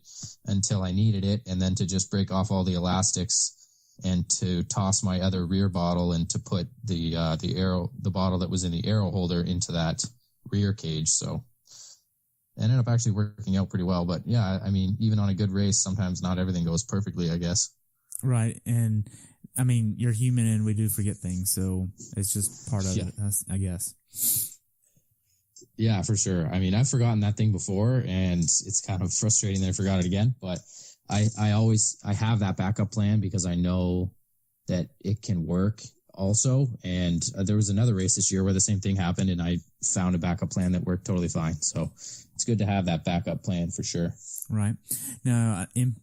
until I needed it, and then to just break off all the elastics and to toss my other rear bottle and to put the bottle that was in the Aero holder into that rear cage. So it ended up actually working out pretty well. But yeah, I mean, even on a good race, sometimes not everything goes perfectly, I guess. Right. And I mean, you're human and we do forget things. So it's just part of it, I guess. Yeah, for sure. I mean, I've forgotten that thing before, and it's kind of frustrating that I forgot it again. But I have that backup plan because I know that it can work also. And there was another race this year where the same thing happened, and I found a backup plan that worked totally fine. So it's good to have that backup plan for sure. Right. Now, in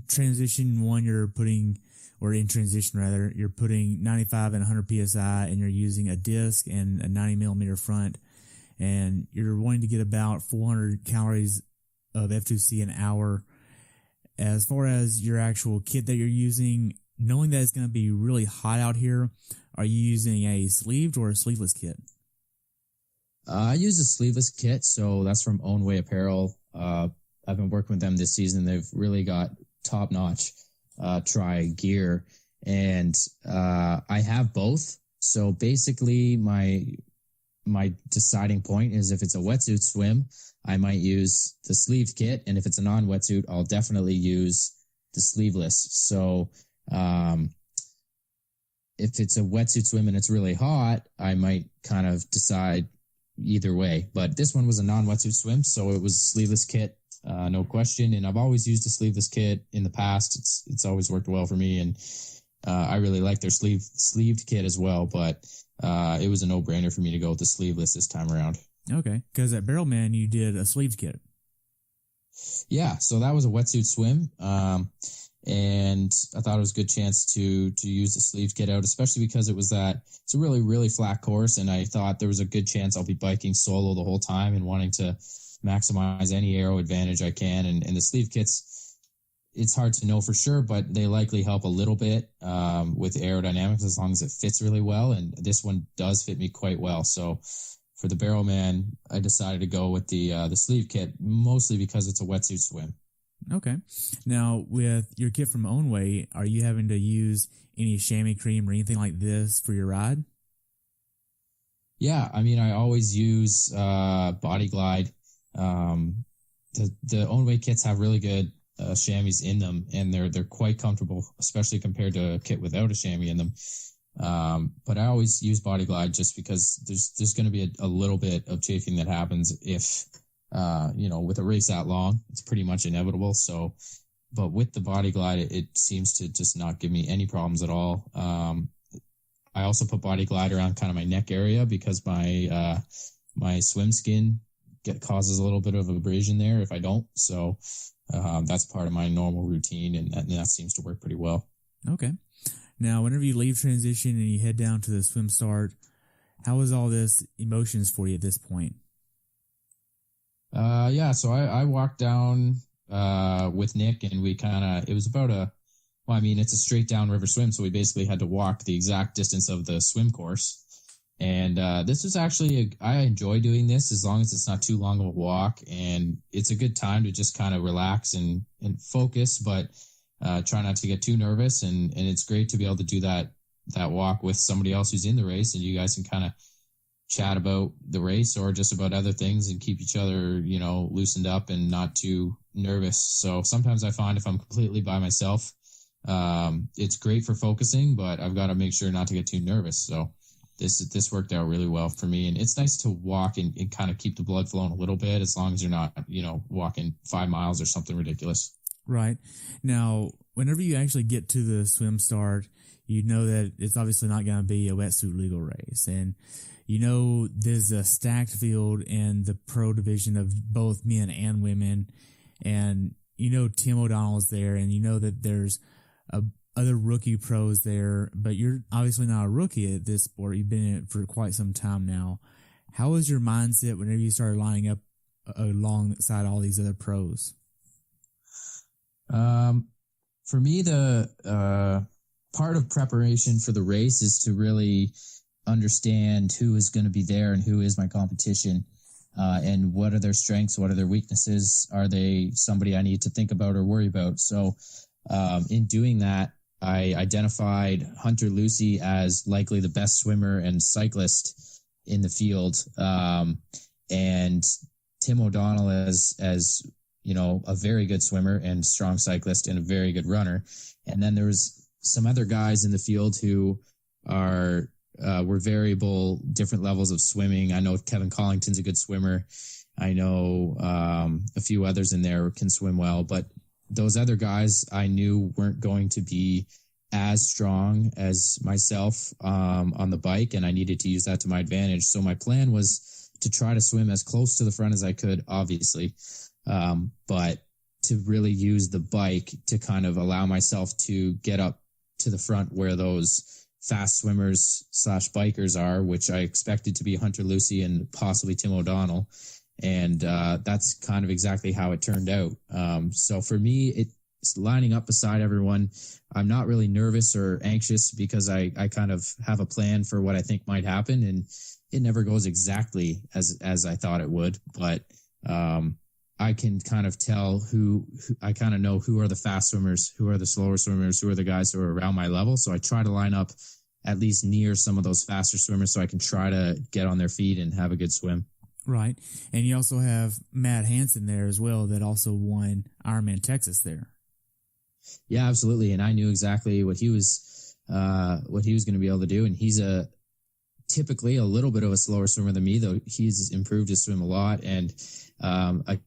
transition one, you're putting 95 and 100 PSI, and you're using a disc and a 90 millimeter front, and you're wanting to get about 400 calories of F2C an hour. As far as your actual kit that you're using, knowing that it's going to be really hot out here, are you using a sleeved or a sleeveless kit? I use a sleeveless kit, so that's from Own Way Apparel. I've been working with them this season. They've really got top-notch tri gear, and I have both. So basically my deciding point is if it's a wetsuit swim, I might use the sleeved kit, and if it's a non-wetsuit, I'll definitely use the sleeveless. So if it's a wetsuit swim and it's really hot, I might kind of decide either way. But this one was a non-wetsuit swim, so it was a sleeveless kit, no question. And I've always used a sleeveless kit in the past. It's always worked well for me. And I really like their sleeved kit as well, but it was a no-brainer for me to go with the sleeveless this time around. Okay, because at Barrelman you did a sleeved kit. Yeah, so that was a wetsuit swim, and I thought it was a good chance to use the sleeved kit out, especially because it's a really, really flat course, and I thought there was a good chance I'll be biking solo the whole time and wanting to maximize any aero advantage I can, and the sleeve kits, it's hard to know for sure, but they likely help a little bit with aerodynamics as long as it fits really well, and this one does fit me quite well. So for the Barrelman, I decided to go with the sleeve kit, mostly because it's a wetsuit swim. Okay. Now, with your kit from Ownway, are you having to use any chamois cream or anything like this for your ride? Yeah, I mean, I always use Body Glide. The Ownway kits have really good chamois in them, and they're quite comfortable, especially compared to a kit without a chamois in them. But I always use Body Glide just because there's going to be a little bit of chafing that happens if with a race that long. It's pretty much inevitable. So, but with the Body Glide, it seems to just not give me any problems at all. I also put Body Glide around kind of my neck area because my swim skin causes a little bit of abrasion there if I don't. So, that's part of my normal routine, and that seems to work pretty well. Okay. Now, whenever you leave transition and you head down to the swim start, how is all this emotions for you at this point? So I walked down with Nick, and it was about it's a straight down river swim, so we basically had to walk the exact distance of the swim course. And this was actually, I enjoy doing this as long as it's not too long of a walk, and it's a good time to just kind of relax and focus, but try not to get too nervous. And it's great to be able to do that walk with somebody else who's in the race, and you guys can kind of chat about the race or just about other things and keep each other, loosened up and not too nervous. So sometimes I find if I'm completely by myself, it's great for focusing, but I've got to make sure not to get too nervous. So this worked out really well for me. And it's nice to walk and kind of keep the blood flowing a little bit, as long as you're not, walking 5 miles or something ridiculous. Right. Now, whenever you actually get to the swim start, you know that it's obviously not going to be a wetsuit legal race. And there's a stacked field in the pro division of both men and women. And Tim O'Donnell's there, and that there's other rookie pros there, but you're obviously not a rookie at this sport. You've been in it for quite some time now. How was your mindset whenever you started lining up alongside all these other pros? For me, the part of preparation for the race is to really understand who is going to be there and who is my competition, and what are their strengths, what are their weaknesses, are they somebody I need to think about or worry about. So in doing that, I identified Hunter Lucy as likely the best swimmer and cyclist in the field, and Tim O'Donnell as a very good swimmer and strong cyclist and a very good runner. And then there was some other guys in the field who were variable, different levels of swimming. I know Kevin Collington's a good swimmer. I know a few others in there can swim well, but those other guys I knew weren't going to be as strong as myself on the bike, and I needed to use that to my advantage. So my plan was to try to swim as close to the front as I could, obviously, but to really use the bike to kind of allow myself to get up to the front where those fast swimmers / bikers are, which I expected to be Hunter Lucy and possibly Tim O'Donnell. And that's kind of exactly how it turned out. So for me, it's lining up beside everyone. I'm not really nervous or anxious because I kind of have a plan for what I think might happen, and it never goes exactly as I thought it would. But I can kind of tell who I kind of know who are the fast swimmers, who are the slower swimmers, who are the guys who are around my level. So I try to line up at least near some of those faster swimmers so I can try to get on their feet and have a good swim. Right. And you also have Matt Hansen there as well that also won Ironman Texas there. Yeah, absolutely. And I knew exactly what he was going to be able to do. And he's typically a little bit of a slower swimmer than me, though he's improved his swim a lot. And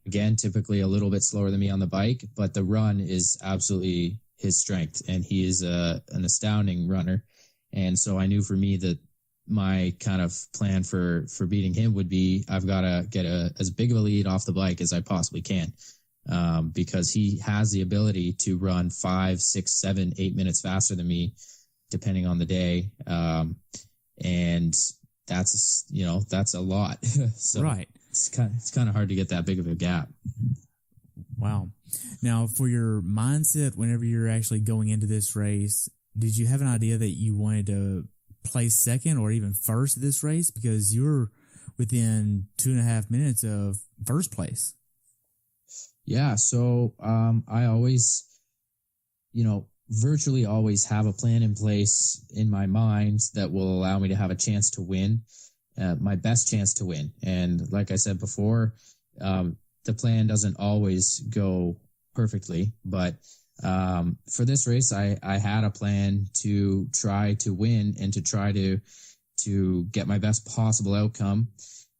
again, typically a little bit slower than me on the bike, but the run is absolutely his strength, and he is an astounding runner. And so I knew for me that my kind of plan for beating him would be I've got to get as big of a lead off the bike as I possibly can, because he has the ability to run 5, 6, 7, 8 minutes faster than me, depending on the day. And that's a lot. So right. It's kind of hard to get that big of a gap. Wow. Now, for your mindset, whenever you're actually going into this race, did you have an idea that you wanted to place second or even first at this race? Because you're within 2.5 minutes of first place. Yeah. So, I always, virtually always have a plan in place in my mind that will allow me to have a chance to win, my best chance to win. And like I said before, the plan doesn't always go perfectly, but for this race, I had a plan to try to win and to try to get my best possible outcome.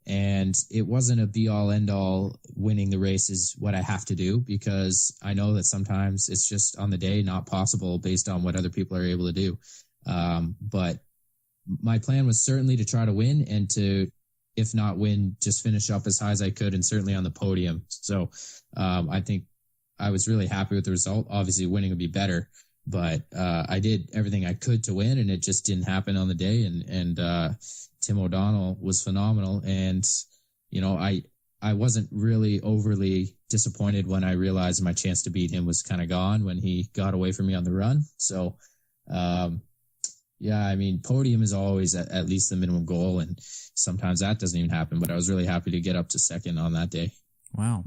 And it wasn't a be all end all. Winning the race is what I have to do, because I know that sometimes it's just on the day not possible based on what other people are able to do. But my plan was certainly to try to win, and to, if not win, just finish up as high as I could, and certainly on the podium. So I think I was really happy with the result. Obviously winning would be better, but I did everything I could to win, and it just didn't happen on the day. And Tim O'Donnell was phenomenal. And, I wasn't really overly disappointed when I realized my chance to beat him was kind of gone when he got away from me on the run. So, podium is always at least the minimum goal, and sometimes that doesn't even happen, but I was really happy to get up to second on that day. Wow.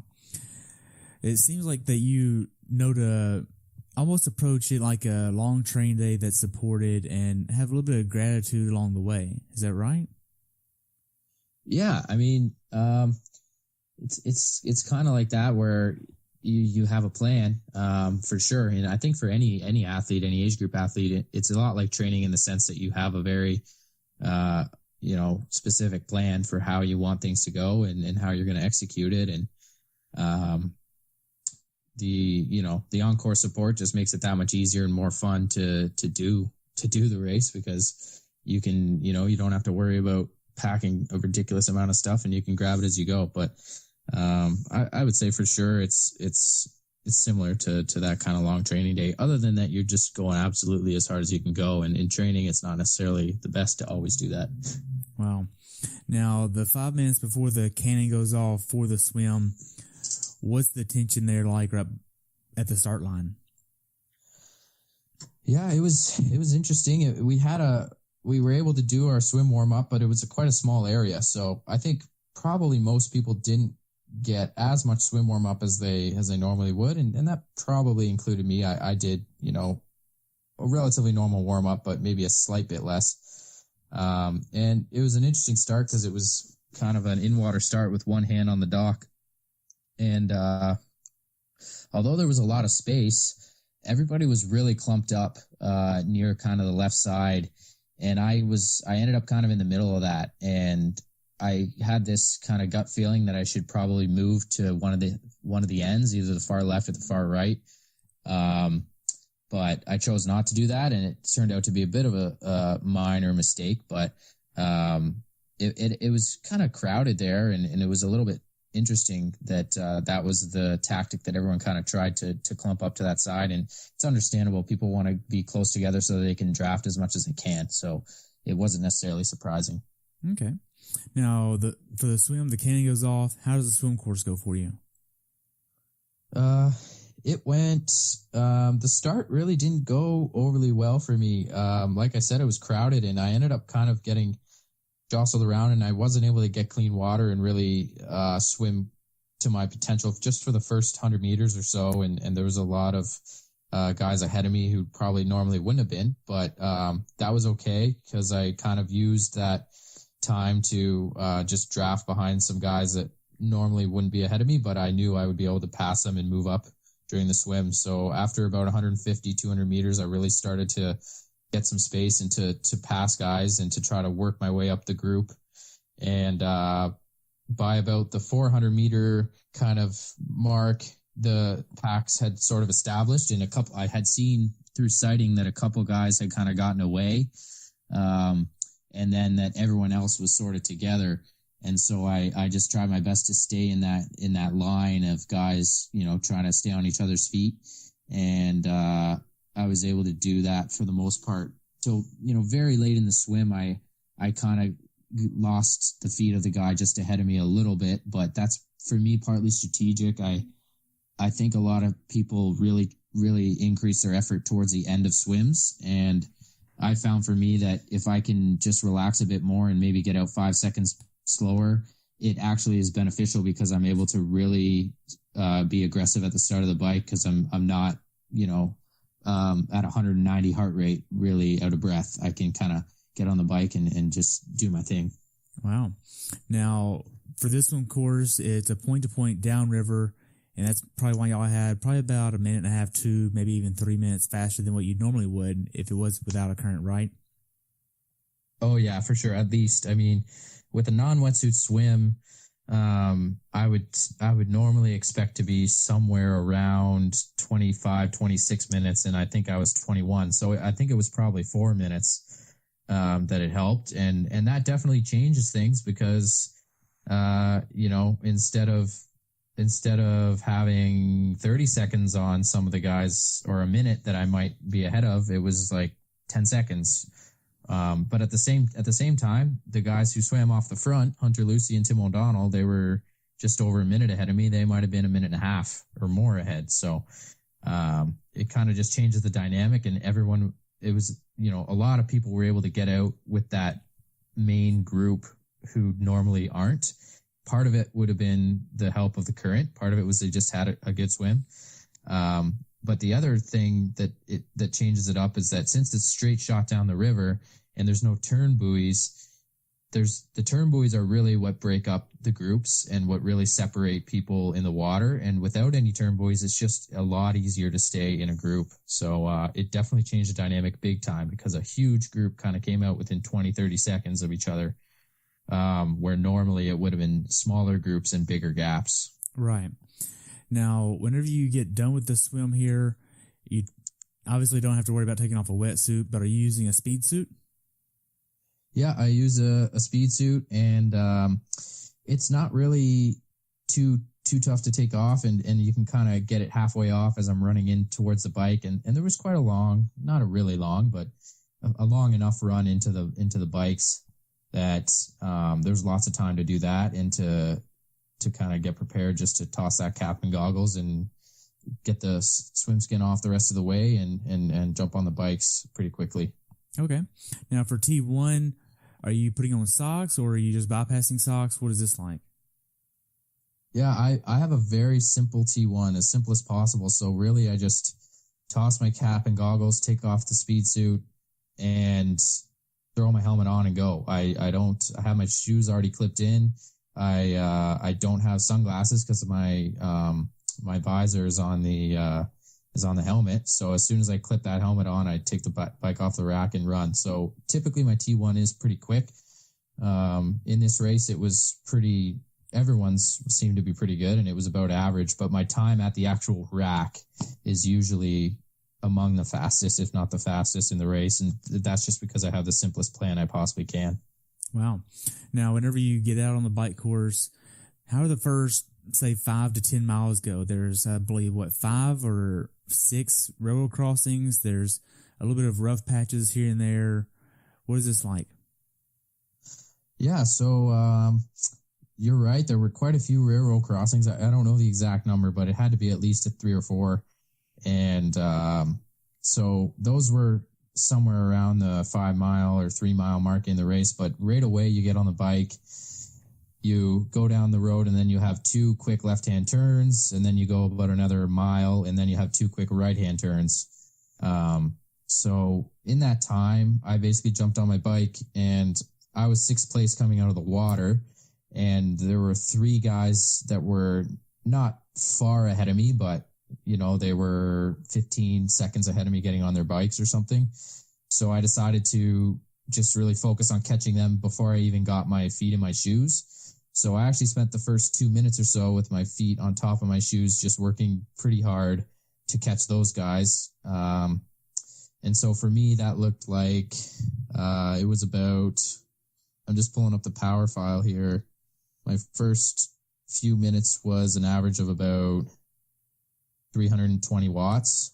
It seems like that you know to almost approach it like a long train day that's supported, and have a little bit of gratitude along the way. Is that right? Yeah. It's kind of like that, where you have a plan, for sure. And I think for any athlete, any age group athlete, it's a lot like training in the sense that you have a very, specific plan for how you want things to go, and how you're going to execute it. And, the encore support just makes it that much easier and more fun to do the race, because you can, you don't have to worry about packing a ridiculous amount of stuff, and you can grab it as you go. But I would say for sure it's similar to that kind of long training day, other than that you're just going absolutely as hard as you can go. And in training, it's not necessarily the best to always do that. Wow. Now, the 5 minutes before the cannon goes off for the swim, what's the tension there like right at the start line? Yeah, it was interesting. We were able to do our swim warm up, but it was quite a small area. So I think probably most people didn't get as much swim warm up as they normally would. And that probably included me. I did, a relatively normal warm up, but maybe a slight bit less. And it was an interesting start because it was kind of an in-water start with one hand on the dock. And although there was a lot of space, everybody was really clumped up near kind of the left side. And I ended up kind of in the middle of that. And I had this kind of gut feeling that I should probably move to one of the ends, either the far left or the far right. But I chose not to do that, and it turned out to be a bit of a minor mistake. But it was kind of crowded there, and it was a little bit interesting that that was the tactic that everyone kind of tried to clump up to that side. And it's understandable. People want to be close together so that they can draft as much as they can. So it wasn't necessarily surprising. Okay. Now, for the swim, the cannon goes off. How does the swim course go for you? It went, the start really didn't go overly well for me. Like I said, it was crowded, and I ended up kind of getting jostled around, and I wasn't able to get clean water and really swim to my potential just for the first 100 meters or so. And there was a lot of guys ahead of me who probably normally wouldn't have been, but that was okay because I kind of used that time to just draft behind some guys that normally wouldn't be ahead of me, but I knew I would be able to pass them and move up during the swim. So after about 150, 200 meters, I really started to get some space and to pass guys and to try to work my way up the group. And by about the 400 meter kind of mark, the packs had sort of established, and I had seen through sighting that a couple guys had kind of gotten away, and then that everyone else was sort of together. And so I just tried my best to stay in that line of guys, trying to stay on each other's feet. And I was able to do that for the most part till, very late in the swim. I kind of lost the feet of the guy just ahead of me a little bit, but that's for me partly strategic. I think a lot of people really, really increase their effort towards the end of swims. And I found for me that if I can just relax a bit more and maybe get out 5 seconds slower, it actually is beneficial because I'm able to really be aggressive at the start of the bike because I'm not, at 190 heart rate, really out of breath. I can kind of get on the bike and just do my thing. Wow. Now, for this one course, it's a point-to-point downriver, and that's probably why y'all had probably about a minute and a half, 2, maybe even 3 minutes faster than what you normally would if it was without a current, right? Oh, yeah, for sure. At least, I mean, with a non-wetsuit swim, I would normally expect to be somewhere around 25, 26 minutes, and I think I was 21. So I think it was probably 4 minutes that it helped, and that definitely changes things because instead of having 30 seconds on some of the guys or a minute that I might be ahead of, it was like 10 seconds. But at the same time, the guys who swam off the front, Hunter Lucy and Tim O'Donnell, they were just over a minute ahead of me. They might have been a minute and a half or more ahead. So, it kind of just changes the dynamic, and it was, a lot of people were able to get out with that main group who normally aren't. Part of it would have been the help of the current. Part of it was they just had a good swim. But the other thing that changes it up is that since it's straight shot down the river and there's no turn buoys, the turn buoys are really what break up the groups and what really separate people in the water. And without any turn buoys, it's just a lot easier to stay in a group. So it definitely changed the dynamic big time because a huge group kind of came out within 20, 30 seconds of each other, where normally it would have been smaller groups and bigger gaps. Right. Now, whenever you get done with the swim here, you obviously don't have to worry about taking off a wetsuit, but are you using a speed suit? Yeah, I use a speed suit, and it's not really too tough to take off, and you can kind of get it halfway off as I'm running in towards the bike. And there was quite a long, not a really long, but a long enough run into the bikes that there's lots of time to do that and to kind of get prepared just to toss that cap and goggles and get the swim skin off the rest of the way and jump on the bikes pretty quickly. Okay. Now for T1, are you putting on socks or are you just bypassing socks? What is this like? Yeah, I have a very simple T1, as simple as possible. So really I just toss my cap and goggles, take off the speed suit, and throw my helmet on and go. I have my shoes already clipped in. I don't have sunglasses because my visor is on the helmet. So as soon as I clip that helmet on, I take the bike off the rack and run. So typically my T1 is pretty quick. In this race, it was everyone's seemed to be pretty good, and it was about average, but my time at the actual rack is usually among the fastest, if not the fastest in the race. And that's just because I have the simplest plan I possibly can. Wow. Now, whenever you get out on the bike course, how do the first, say, 5 to 10 miles go? There's, I believe, 5 or 6 railroad crossings. There's a little bit of rough patches here and there. What is this like? Yeah, so you're right. There were quite a few railroad crossings. I don't know the exact number, but it had to be at least 3 or 4. And so those were somewhere around the 5 mile or 3 mile mark in the race. But right away, you get on the bike, you go down the road, and then you have 2 quick left-hand turns, and then you go about another mile, and then you have 2 quick right-hand turns. So in that time, I basically jumped on my bike, and I was 6th place coming out of the water, and there were 3 guys that were not far ahead of me, but they were 15 seconds ahead of me getting on their bikes or something. So I decided to just really focus on catching them before I even got my feet in my shoes. So I actually spent the first 2 minutes or so with my feet on top of my shoes, just working pretty hard to catch those guys. And so for me, that looked like it was about, I'm just pulling up the power file here. My first few minutes was an average of about 320 watts.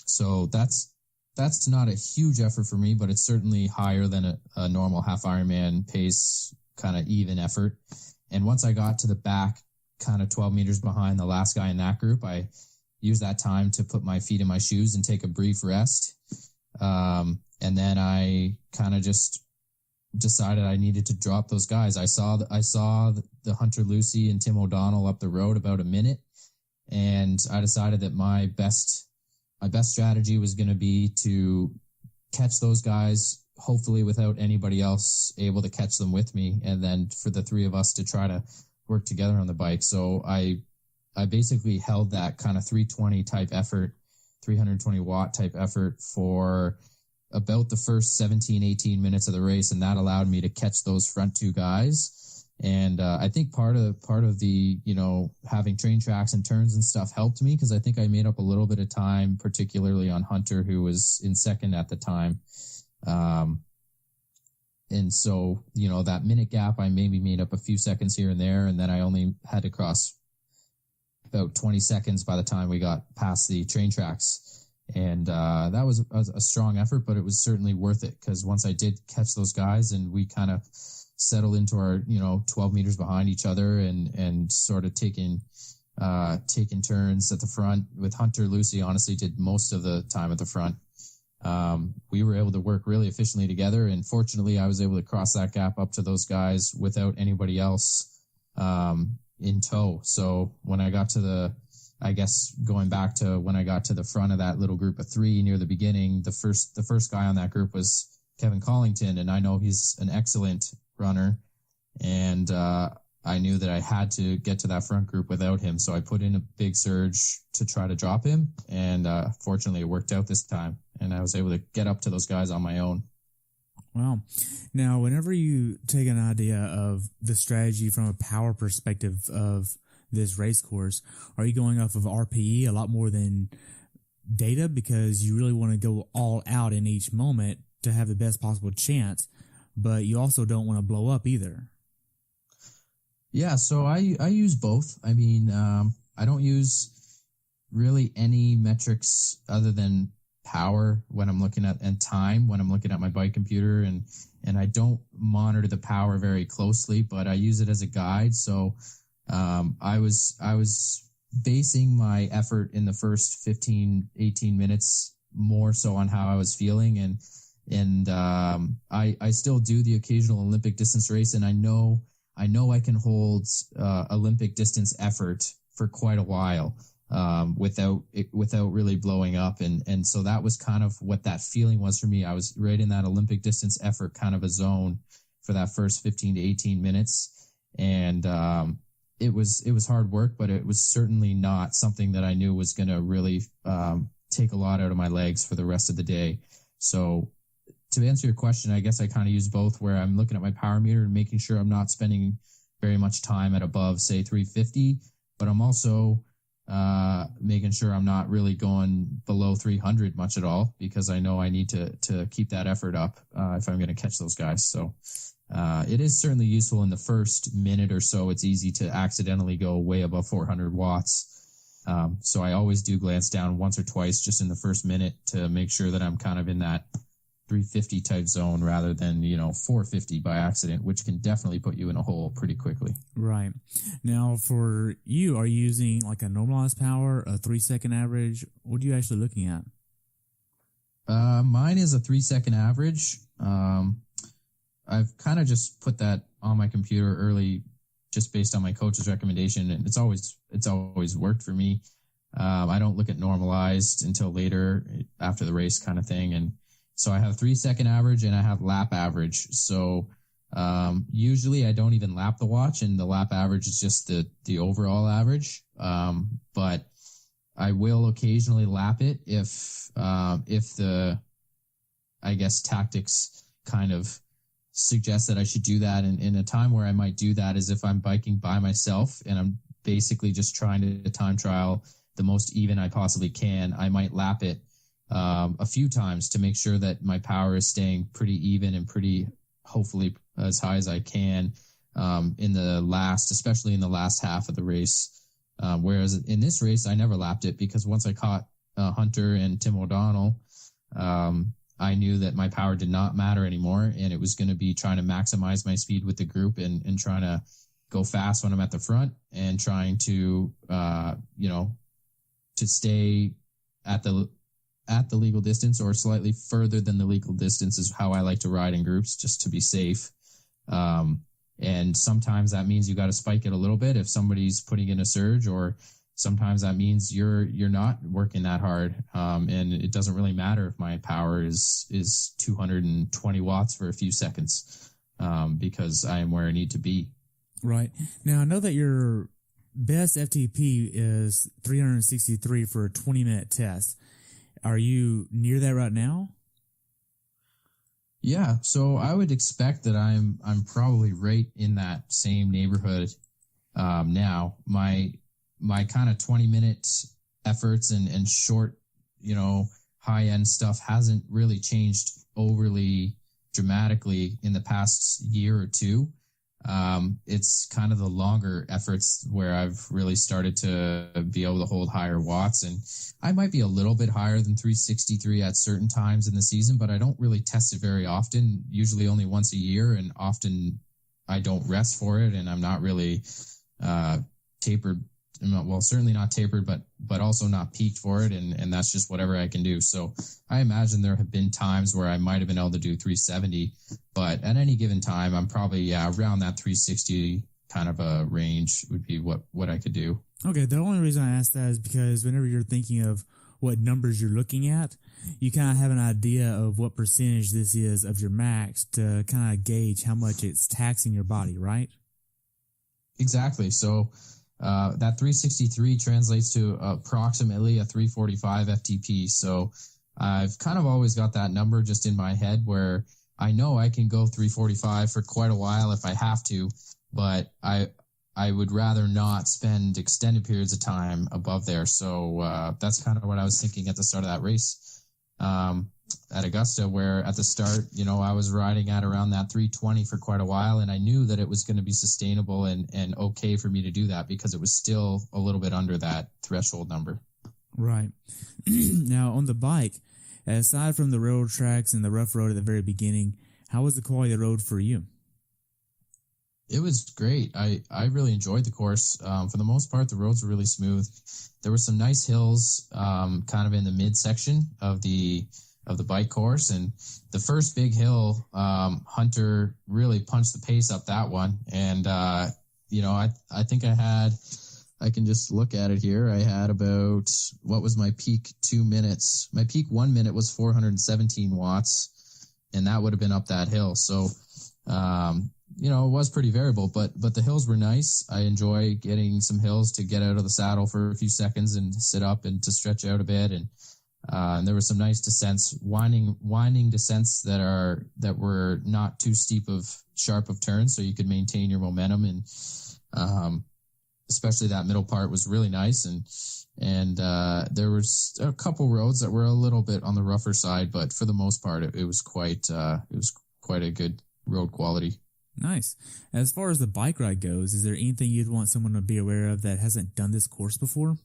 So that's not a huge effort for me, but it's certainly higher than a normal half Ironman pace, kind of even effort. And once I got to the back, kind of 12 meters behind the last guy in that group, I used that time to put my feet in my shoes and take a brief rest. And then I kind of just decided I needed to drop those guys. I saw the Hunter Lucy and Tim O'Donnell up the road about a minute, and I decided that my best strategy was going to be to catch those guys, hopefully without anybody else able to catch them with me, and then for the three of us to try to work together on the bike. So I basically held that kind of 320 type effort, 320 watt type effort for about the first 17, 18 minutes of the race. And that allowed me to catch those front two guys. And I think part of the, having train tracks and turns and stuff helped me, because I think I made up a little bit of time, particularly on Hunter, who was in second at the time. And so, that minute gap, I maybe made up a few seconds here and there, and then I only had to cross about 20 seconds by the time we got past the train tracks. And that was a strong effort, but it was certainly worth it, because once I did catch those guys and we kind of settled into our, 12 meters behind each other and sort of taking turns at the front. With Hunter, Lucy honestly did most of the time at the front. We were able to work really efficiently together, and fortunately I was able to cross that gap up to those guys without anybody else in tow. So when I got to going back to when I got to the front of that little group of three near the beginning, the first guy on that group was Kevin Collington, and I know he's an excellent runner, and I knew that I had to get to that front group without him. So I put in a big surge to try to drop him, and fortunately it worked out this time, and I was able to get up to those guys on my own. Wow. Now, whenever you take an idea of the strategy from a power perspective of this race course, are you going off of RPE a lot more than data, because you really want to go all out in each moment to have the best possible chance, but you also don't want to blow up either? Yeah, so I use both. I mean, I don't use really any metrics other than power when I'm looking at, and time when I'm looking at my bike computer, and I don't monitor the power very closely, but I use it as a guide. So I was basing my effort in the first 15, 18 minutes more so on how I was feeling, and I still do the occasional Olympic distance race, and I know I can hold Olympic distance effort for quite a while without really blowing up, and so that was kind of what that feeling was for me. I was right in that Olympic distance effort kind of a zone for that first 15 to 18 minutes, and it was hard work, but it was certainly not something that I knew was going to really take a lot out of my legs for the rest of the day. So to answer your question, I guess I kind of use both, where I'm looking at my power meter and making sure I'm not spending very much time at above, say, 350, but I'm also making sure I'm not really going below 300 much at all, because I know I need to keep that effort up if I'm going to catch those guys. So it is certainly useful in the first minute or so. It's easy to accidentally go way above 400 watts. So I always do glance down once or twice just in the first minute to make sure that I'm kind of in that 350 type zone rather than 450 by accident, which can definitely put you in a hole pretty quickly. Right. Now, for you, are you using like a normalized power, a 3-second average? What are you actually looking at? Mine is a 3-second average. I've kind of just put that on my computer early, just based on my coach's recommendation, and it's always worked for me. I don't look at normalized until later after the race kind of thing, and so I have 3-second average and I have lap average. So usually I don't even lap the watch, and the lap average is just the overall average. But I will occasionally lap it if the, I guess, tactics kind of suggest that I should do that. And in a time where I might do that is if I'm biking by myself and I'm basically just trying to time trial the most even I possibly can. I might lap it a few times to make sure that my power is staying pretty even and pretty, hopefully, as high as I can especially in the last half of the race. Whereas in this race, I never lapped it because once I caught Hunter and Tim O'Donnell, I knew that my power did not matter anymore, and it was going to be trying to maximize my speed with the group and trying to go fast when I'm at the front and trying to, to stay at the legal distance or slightly further than the legal distance is how I like to ride in groups, just to be safe. And sometimes that means you got to spike it a little bit if somebody's putting in a surge, or sometimes that means you're not working that hard. And it doesn't really matter if my power is 220 watts for a few seconds, because I am where I need to be. Right. Now, I know that your best FTP is 363 for a 20-minute test. Are you near that right now? Yeah, so I would expect that I'm probably right in that same neighborhood now. My kind of 20-minute efforts and short, high-end stuff hasn't really changed overly dramatically in the past year or two. It's kind of the longer efforts where I've really started to be able to hold higher watts, and I might be a little bit higher than 363 at certain times in the season, but I don't really test it very often, usually only once a year, and often I don't rest for it, and I'm not really tapered. Well, certainly not tapered, but also not peaked for it, and that's just whatever I can do. So I imagine there have been times where I might have been able to do 370, but at any given time, I'm probably around that 360 kind of a range would be what I could do. Okay, the only reason I ask that is because whenever you're thinking of what numbers you're looking at, you kind of have an idea of what percentage this is of your max to kind of gauge how much it's taxing your body, right? Exactly. So that 363 translates to approximately a 345 FTP. So I've kind of always got that number just in my head where I know I can go 345 for quite a while if I have to, but I would rather not spend extended periods of time above there. So that's kind of what I was thinking at the start of that race at Augusta, where at the start, I was riding at around that 320 for quite a while, and I knew that it was going to be sustainable and okay for me to do that because it was still a little bit under that threshold number. Right. Now, on the bike, aside from the railroad tracks and the rough road at the very beginning, how was the quality of the road for you? It was great. I really enjoyed the course. For the most part, the roads were really smooth. There were some nice hills kind of in the midsection of the bike course. And the first big hill, Hunter really punched the pace up that one. And, I think I can just look at it here. I had about, what was my peak 2 minutes? My peak 1 minute was 417 watts, and that would have been up that hill. So, it was pretty variable, but the hills were nice. I enjoy getting some hills to get out of the saddle for a few seconds and sit up and to stretch out a bit. And there were some nice descents, winding descents that were not too steep sharp of turns, so you could maintain your momentum. And especially that middle part was really nice. And there was a couple roads that were a little bit on the rougher side, but for the most part, it was quite a good road quality. Nice. As far as the bike ride goes, is there anything you'd want someone to be aware of that hasn't done this course before?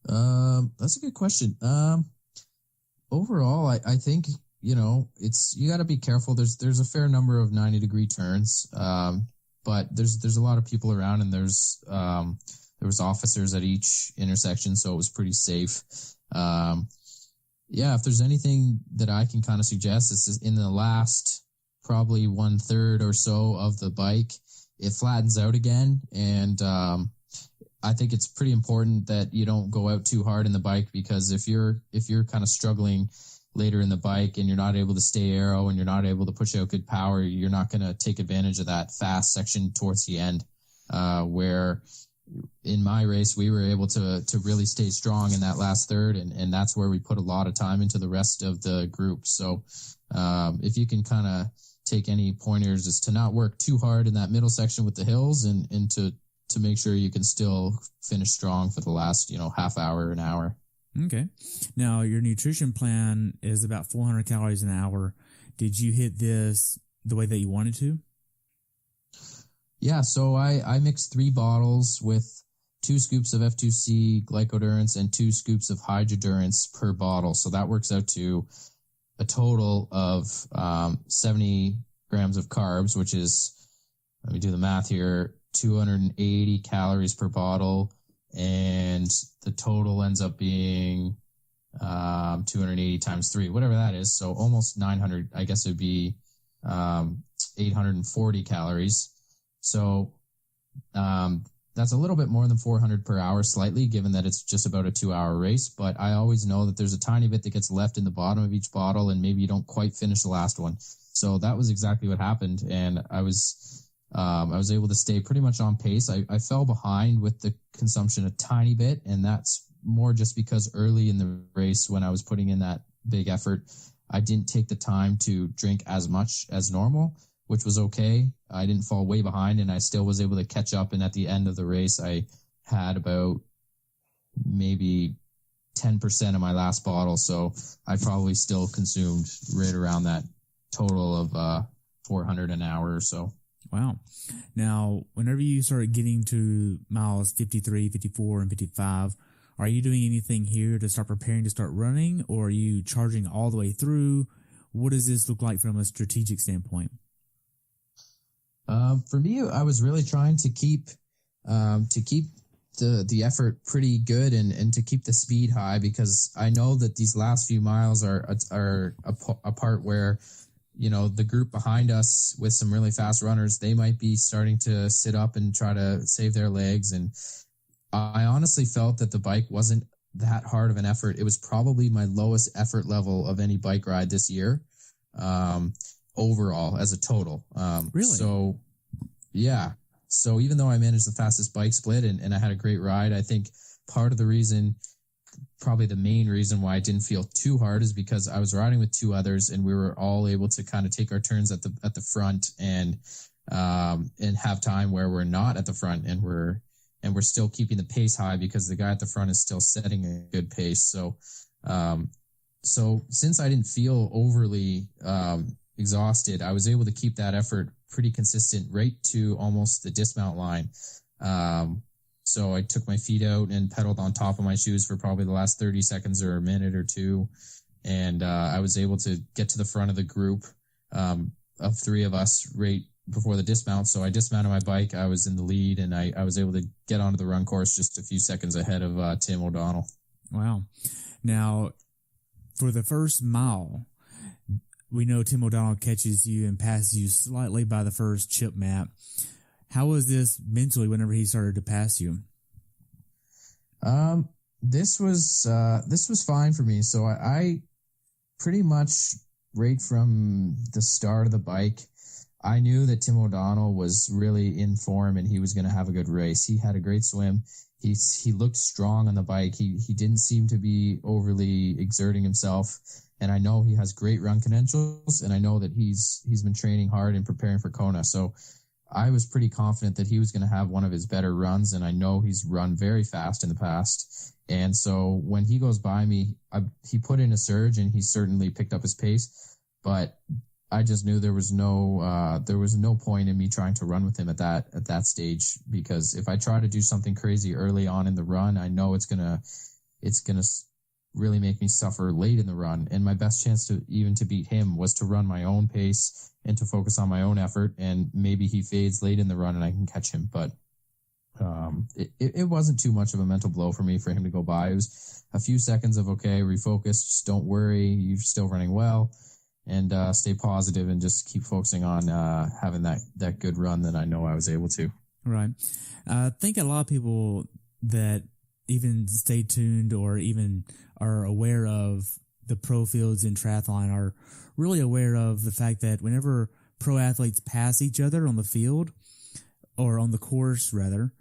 That's a good question. Overall, I think, you got to be careful. There's a fair number of 90-degree turns. But there's a lot of people around, and there was officers at each intersection, so it was pretty safe. If there's anything that I can kind of suggest, it's in the last probably 1/3 or so of the bike, it flattens out again. And I think it's pretty important that you don't go out too hard in the bike, because if you're kind of struggling later in the bike and you're not able to stay aero and you're not able to push out good power, you're not going to take advantage of that fast section towards the end, where in my race, we were able to really stay strong in that last third. And that's where we put a lot of time into the rest of the group. So if you can kind of take any pointers, is to not work too hard in that middle section with the hills, and to make sure you can still finish strong for the last, half hour, an hour. Okay. Now, your nutrition plan is about 400 calories an hour. Did you hit this the way that you wanted to? Yeah, so I mixed 3 bottles with 2 scoops of F2C glycodurance and 2 scoops of hydrodurance per bottle. So that works out to a total of 70 grams of carbs, which is, let me do the math here, 280 calories per bottle. And the total ends up being 280 times 3, whatever that is. So almost 900, I guess it would be 840 calories. So that's a little bit more than 400 per hour, slightly, given that it's just about a 2-hour race. But I always know that there's a tiny bit that gets left in the bottom of each bottle, and maybe you don't quite finish the last one. So that was exactly what happened. And I was able to stay pretty much on pace. I fell behind with the consumption a tiny bit, and that's more just because early in the race, when I was putting in that big effort, I didn't take the time to drink as much as normal, which was okay. I didn't fall way behind, and I still was able to catch up. And at the end of the race, I had about maybe 10% of my last bottle. So I probably still consumed right around that total of 400 an hour or so. Wow. Now, whenever you start getting to miles 53, 54, and 55, are you doing anything here to start preparing to start running, or are you charging all the way through? What does this look like from a strategic standpoint? For me, I was really trying to keep the effort pretty good and to keep the speed high, because I know that these last few miles are a part where, the group behind us with some really fast runners, they might be starting to sit up and try to save their legs. And I honestly felt that the bike wasn't that hard of an effort. It was probably my lowest effort level of any bike ride this year. Overall as a total. Really? So yeah. So even though I managed the fastest bike split and I had a great ride, I think part of the reason, probably the main reason why it didn't feel too hard, is because I was riding with 2 others, and we were all able to kind of take our turns at the front and have time where we're not at the front, and we're still keeping the pace high because the guy at the front is still setting a good pace. So since I didn't feel overly exhausted, I was able to keep that effort pretty consistent right to almost the dismount line. So I took my feet out and pedaled on top of my shoes for probably the last 30 seconds or a minute or two. And I was able to get to the front of the group of 3 of us right before the dismount. So I dismounted my bike. I was in the lead, and I was able to get onto the run course just a few seconds ahead of Tim O'Donnell. Wow. Now, for the first mile, we know Tim O'Donnell catches you and passes you slightly by the first chip map. How was this mentally whenever he started to pass you? This was fine for me. So I pretty much right from the start of the bike, I knew that Tim O'Donnell was really in form and he was going to have a good race. He had a great swim. He looked strong on the bike. He didn't seem to be overly exerting himself. And I know he has great run credentials, and I know that he's been training hard and preparing for Kona. So I was pretty confident that he was going to have one of his better runs, and I know he's run very fast in the past. And so when he goes by me, he put in a surge, and he certainly picked up his pace. But I just knew there was no point in me trying to run with him at that stage, because if I try to do something crazy early on in the run, I know it's gonna really make me suffer late in the run. And my best chance to beat him was to run my own pace and to focus on my own effort. And maybe he fades late in the run and I can catch him. But it wasn't too much of a mental blow for me for him to go by. It was a few seconds of, okay, refocus, just don't worry, you're still running well, and stay positive and just keep focusing on having that good run that I know I was able to. Right. I think a lot of people that even stay tuned or even are aware of the pro fields in triathlon are really aware of the fact that whenever pro athletes pass each other on the field, or on the course rather,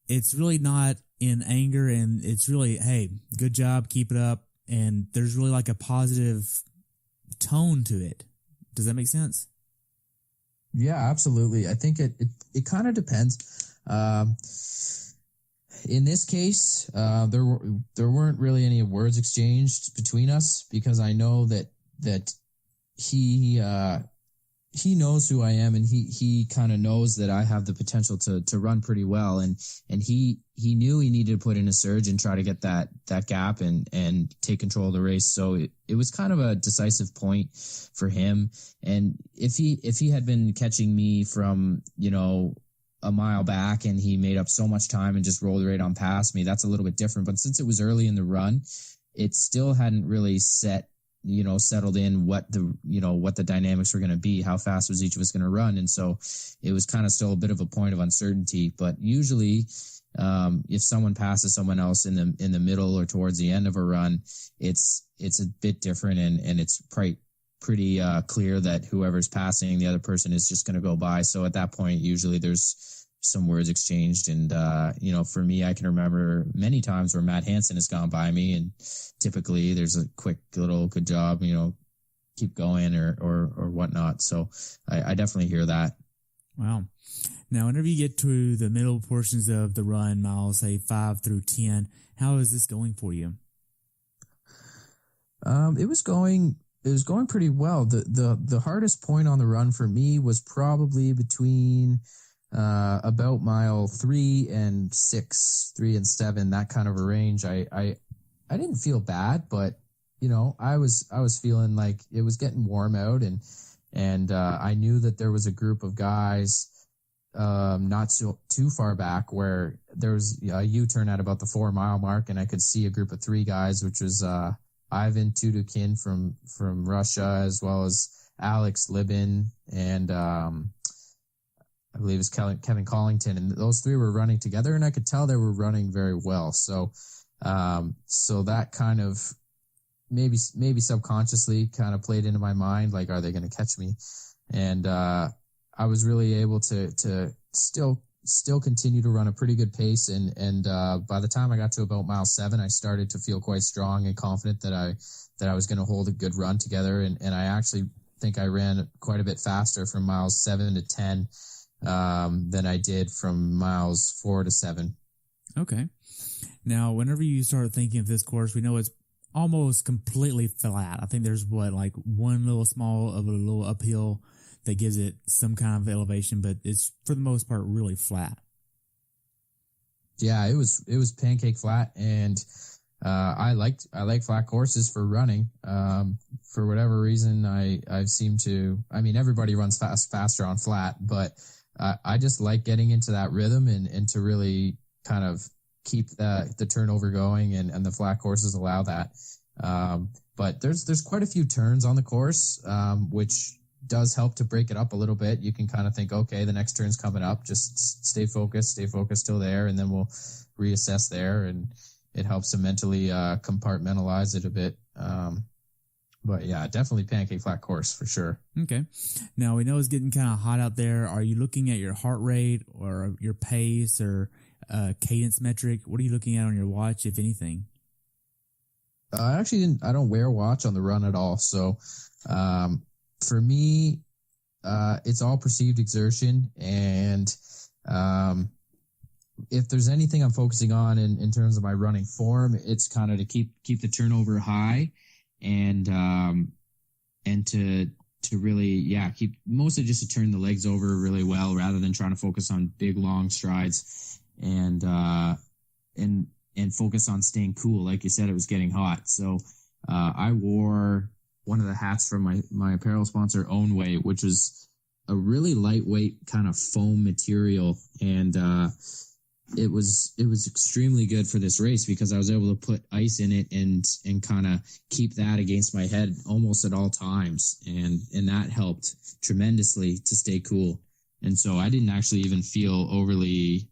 it's really not in anger, and it's really, hey, good job, keep it up. And there's really like a positive tone to it. Does that make sense? Yeah, absolutely. I think it kind of depends. In this case, there weren't really any words exchanged between us, because I know that he knows who I am, and he kind of knows that I have the potential to run pretty well, and he knew he needed to put in a surge and try to get that gap and take control of the race. So it was kind of a decisive point for him. And if he had been catching me from, a mile back and he made up so much time and just rolled right on past me, that's a little bit different. But since it was early in the run, it still hadn't really settled in what the dynamics were going to be, how fast was each of us going to run. And so it was kind of still a bit of a point of uncertainty. But usually, if someone passes someone else in the middle or towards the end of a run, it's a bit different, and it's pretty clear that whoever's passing the other person is just going to go by. So at that point, usually there's some words exchanged. And, for me, I can remember many times where Matt Hansen has gone by me, and typically there's a quick little good job, keep going or whatnot. So I definitely hear that. Wow. Now, whenever you get to the middle portions of the run, miles, say 5 through 10, how is this going for you? It was going pretty well. The hardest point on the run for me was probably between about mile 3 and 6, 3 and 7, that kind of a range. I didn't feel bad, but I was feeling like it was getting warm out, and I knew that there was a group of guys not too far back where there was a U-turn at about the 4 mile mark, and I could see a group of 3 guys, which was Ivan Tudukin from Russia, as well as Alex Libin, and I believe it's Kevin Collington, and those 3 were running together, and I could tell they were running very well. So that kind of maybe subconsciously kind of played into my mind, like, are they going to catch me? And I was really able to still continue to run a pretty good pace. And by the time I got to about mile 7, I started to feel quite strong and confident that I was going to hold a good run together. And I actually think I ran quite a bit faster from miles 7 to 10 than I did from miles 4 to 7. Okay. Now, whenever you start thinking of this course, we know it's almost completely flat. I think there's one little uphill that gives it some kind of elevation, but it's for the most part really flat. Yeah, it was pancake flat, and I like flat courses for running. For whatever reason, I've seemed to. I mean, everybody runs faster on flat, but I just like getting into that rhythm and to really kind of keep the turnover going, and the flat courses allow that. But there's quite a few turns on the course, which does help to break it up a little bit. You can kind of think, okay, the next turn's coming up. Just stay focused till there, and then we'll reassess there. And it helps to mentally compartmentalize it a bit. But yeah, definitely pancake flat course for sure. Okay. Now we know it's getting kind of hot out there. Are you looking at your heart rate or your pace or cadence metric? What are you looking at on your watch, if anything? I don't wear a watch on the run at all. So, for me, it's all perceived exertion. And, if there's anything I'm focusing on in terms of my running form, it's kind of to keep the turnover high and to really, keep mostly just to turn the legs over really well rather than trying to focus on big, long strides and focus on staying cool. Like you said, it was getting hot. So, I wore one of the hats from my apparel sponsor, Ownway, which is a really lightweight kind of foam material. And, it was extremely good for this race because I was able to put ice in it and kind of keep that against my head almost at all times. And that helped tremendously to stay cool. And so I didn't actually even feel overly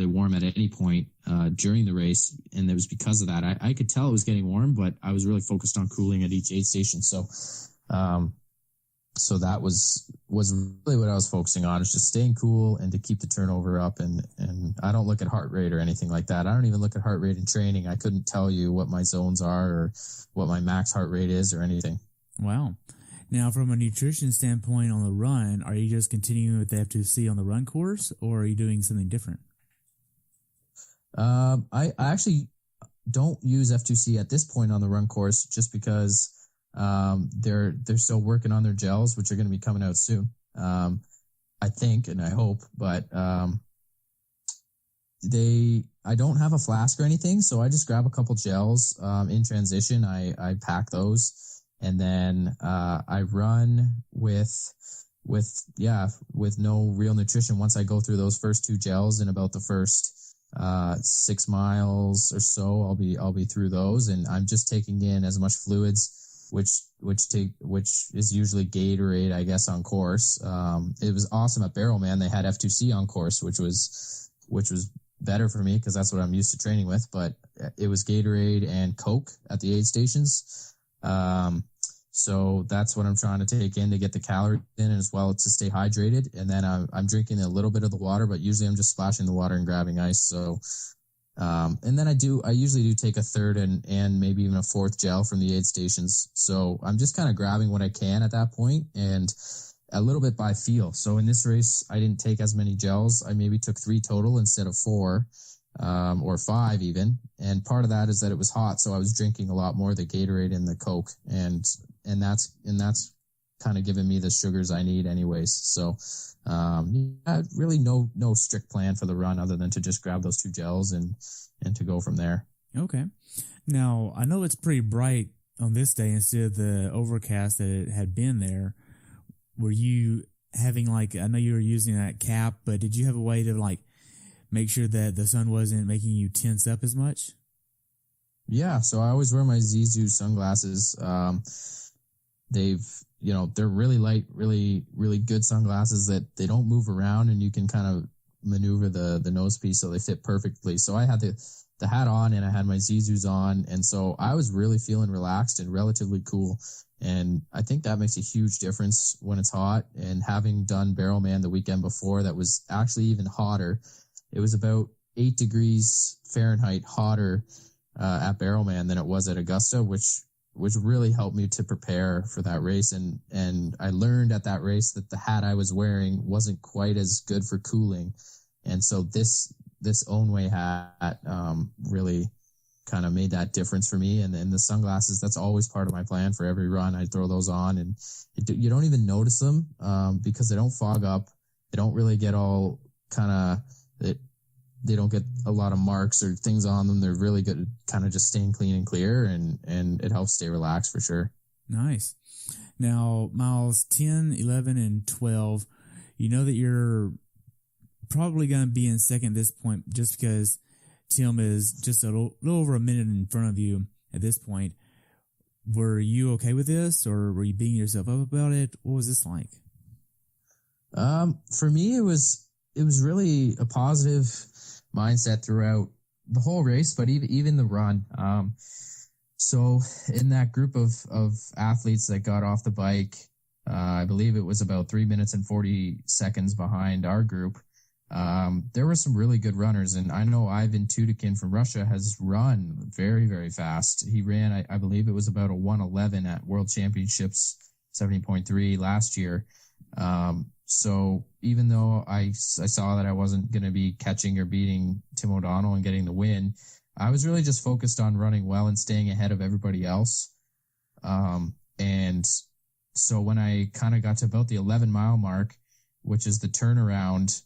warm at any point during the race, and it was because of that. I could tell it was getting warm, but I was really focused on cooling at each aid station. So So that was really what I was focusing on, is just staying cool and to keep the turnover up. And I don't look at heart rate or anything like that. I don't even look at heart rate in training. I couldn't tell you what my zones are or what my max heart rate is or anything. Wow. Now, from a nutrition standpoint on the run, are you just continuing with the F2C on the run course, or are you doing something different? I actually don't use F2C at this point on the run course, just because they're still working on their gels, which are going to be coming out soon. I think, and I hope, but I don't have a flask or anything, so I just grab a couple gels in transition. I pack those. And then I run with no real nutrition. Once I go through those first 2 gels in about the first 6 miles or so, I'll be through those, and I'm just taking in as much fluids, which is usually Gatorade, I guess, on course. It was awesome at IRONMAN. They had F2C on course, which was better for me because that's what I'm used to training with. But it was Gatorade and Coke at the aid stations. So that's what I'm trying to take in to get the calories in, as well to stay hydrated. And then I'm drinking a little bit of the water, but usually I'm just splashing the water and grabbing ice. So, and then I usually do take a third and maybe even a fourth gel from the aid stations. So I'm just kind of grabbing what I can at that point and a little bit by feel. So in this race, I didn't take as many gels. I maybe took 3 total instead of 4. Or 5 even. And part of that is that it was hot, so I was drinking a lot more of the Gatorade and the Coke, and that's kind of giving me the sugars I need anyways. So, really no strict plan for the run other than to just grab those 2 gels and to go from there. Okay. Now, I know it's pretty bright on this day instead of the overcast that it had been there. Were you having I know you were using that cap, but did you have a way to make sure that the sun wasn't making you tense up as much? Yeah, so I always wear my Zizou sunglasses. They're really light, really, really good sunglasses that they don't move around, and you can kind of maneuver the nose piece so they fit perfectly. So I had the hat on and I had my Zizous on, and so I was really feeling relaxed and relatively cool. And I think that makes a huge difference when it's hot. And having done IRONMAN the weekend before, that was actually even hotter. It was about 8 degrees Fahrenheit hotter at IRONMAN than it was at Augusta, which really helped me to prepare for that race. And I learned at that race that the hat I was wearing wasn't quite as good for cooling. And so this Onway hat really kind of made that difference for me. And then the sunglasses, that's always part of my plan for every run. I throw those on, and you don't even notice them because they don't fog up. They don't really get all kind of... They don't get a lot of marks or things on them. They're really good at kind of just staying clean and clear, and it helps stay relaxed for sure. Nice. Now, miles 10, 11, and 12, you know that you're probably going to be in second at this point just because Tim is just a little over a minute in front of you at this point. Were you okay with this, or were you beating yourself up about it? What was this like? For me, it was really a positive mindset throughout the whole race, but even the run. So in that group of athletes that got off the bike, I believe it was about 3 minutes and 40 seconds behind our group. There were some really good runners, and I know Ivan Tudikin from Russia has run very, very fast. He ran, I believe it was about a 1:11 at World Championships 70.3 last year. So even though I saw that I wasn't going to be catching or beating Tim O'Donnell and getting the win, I was really just focused on running well and staying ahead of everybody else. And so when I kind of got to about the 11-mile mark, which is the turnaround,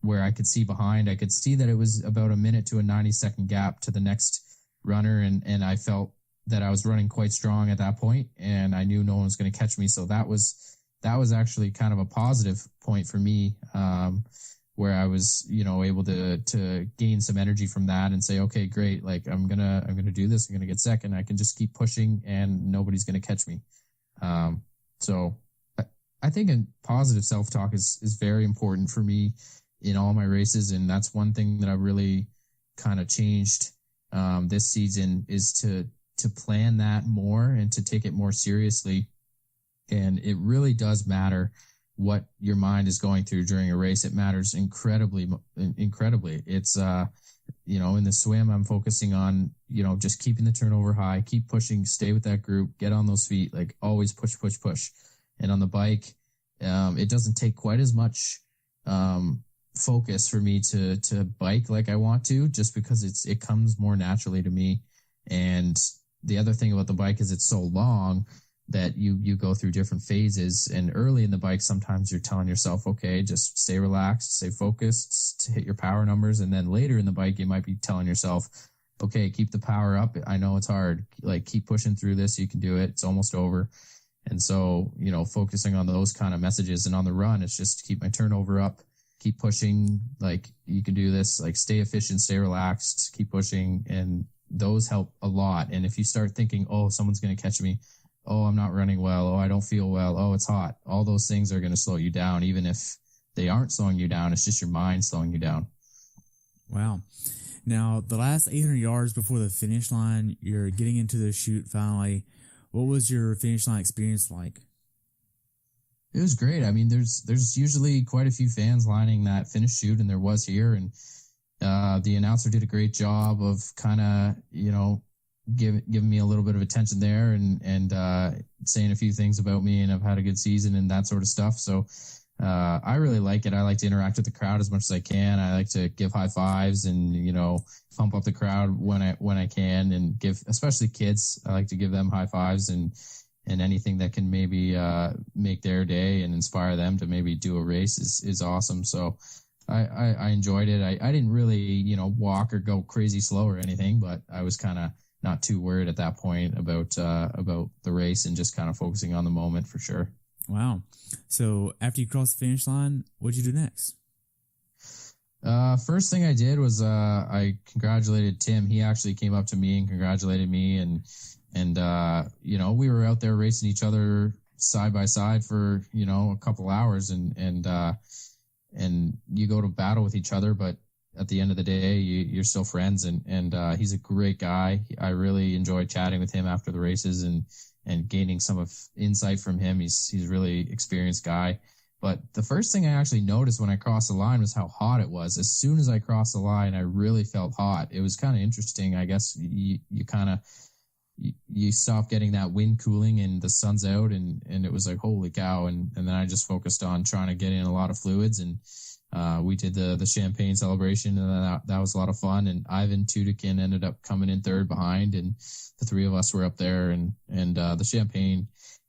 where I could see behind, I could see that it was about a minute to a 90-second gap to the next runner. And I felt that I was running quite strong at that point, and I knew no one was going to catch me. So that was actually kind of a positive point for me, where I was, able to gain some energy from that and say, okay, great. Like I'm going to do this. I'm going to get second. I can just keep pushing and nobody's going to catch me. So I think a positive self-talk is very important for me in all my races. And that's one thing that I really kind of changed, this season, is to plan that more and to take it more seriously. And it really does matter what your mind is going through during a race. It matters incredibly. It's, in the swim, I'm focusing on, just keeping the turnover high, keep pushing, stay with that group, get on those feet, like always push. And on the bike, it doesn't take quite as much, focus for me to bike like I want to, just because it comes more naturally to me. And the other thing about the bike is it's so long that you go through different phases. And early in the bike, sometimes you're telling yourself, okay, just stay relaxed, stay focused to hit your power numbers. And then later in the bike, you might be telling yourself, okay, keep the power up. I know it's hard. Like, keep pushing through this. You can do it. It's almost over. And so, focusing on those kind of messages. And on the run, it's just keep my turnover up, keep pushing. Like, you can do this, like, stay efficient, stay relaxed, keep pushing. And those help a lot. And if you start thinking, oh, someone's going to catch me, oh, I'm not running well, oh, I don't feel well, oh, it's hot, all those things are going to slow you down. Even if they aren't slowing you down, it's just your mind slowing you down. Wow. Now, the last 800 yards before the finish line, you're getting into the chute finally. What was your finish line experience like? It was great. I mean, there's usually quite a few fans lining that finish chute, and there was here. And the announcer did a great job of kind of, giving me a little bit of attention there and saying a few things about me, and I've had a good season and that sort of stuff. So I really like it. I like to interact with the crowd as much as I can. I like to give high fives and, pump up the crowd when I can, and give, especially kids, I like to give them high fives and anything that can maybe make their day and inspire them to maybe do a race is awesome. So I enjoyed it. I didn't really, walk or go crazy slow or anything, but I was kind of not too worried at that point about the race and just kind of focusing on the moment for sure. Wow. So after you crossed the finish line, what'd you do next? First thing I did was I congratulated Tim. He actually came up to me and congratulated me, and we were out there racing each other side by side for a couple hours, and you go to battle with each other, but at the end of the day, you're still friends, and he's a great guy. I really enjoyed chatting with him after the races and gaining some of insight from him. He's a really experienced guy. But the first thing I actually noticed when I crossed the line was how hot it was. As soon as I crossed the line, I really felt hot. It was kind of interesting. I guess you stop getting that wind cooling and the sun's out, and it was like, holy cow. And then I just focused on trying to get in a lot of fluids, and we did the champagne celebration, and that was a lot of fun. And Ivan Tudikin ended up coming in third behind, and the three of us were up there, and the champagne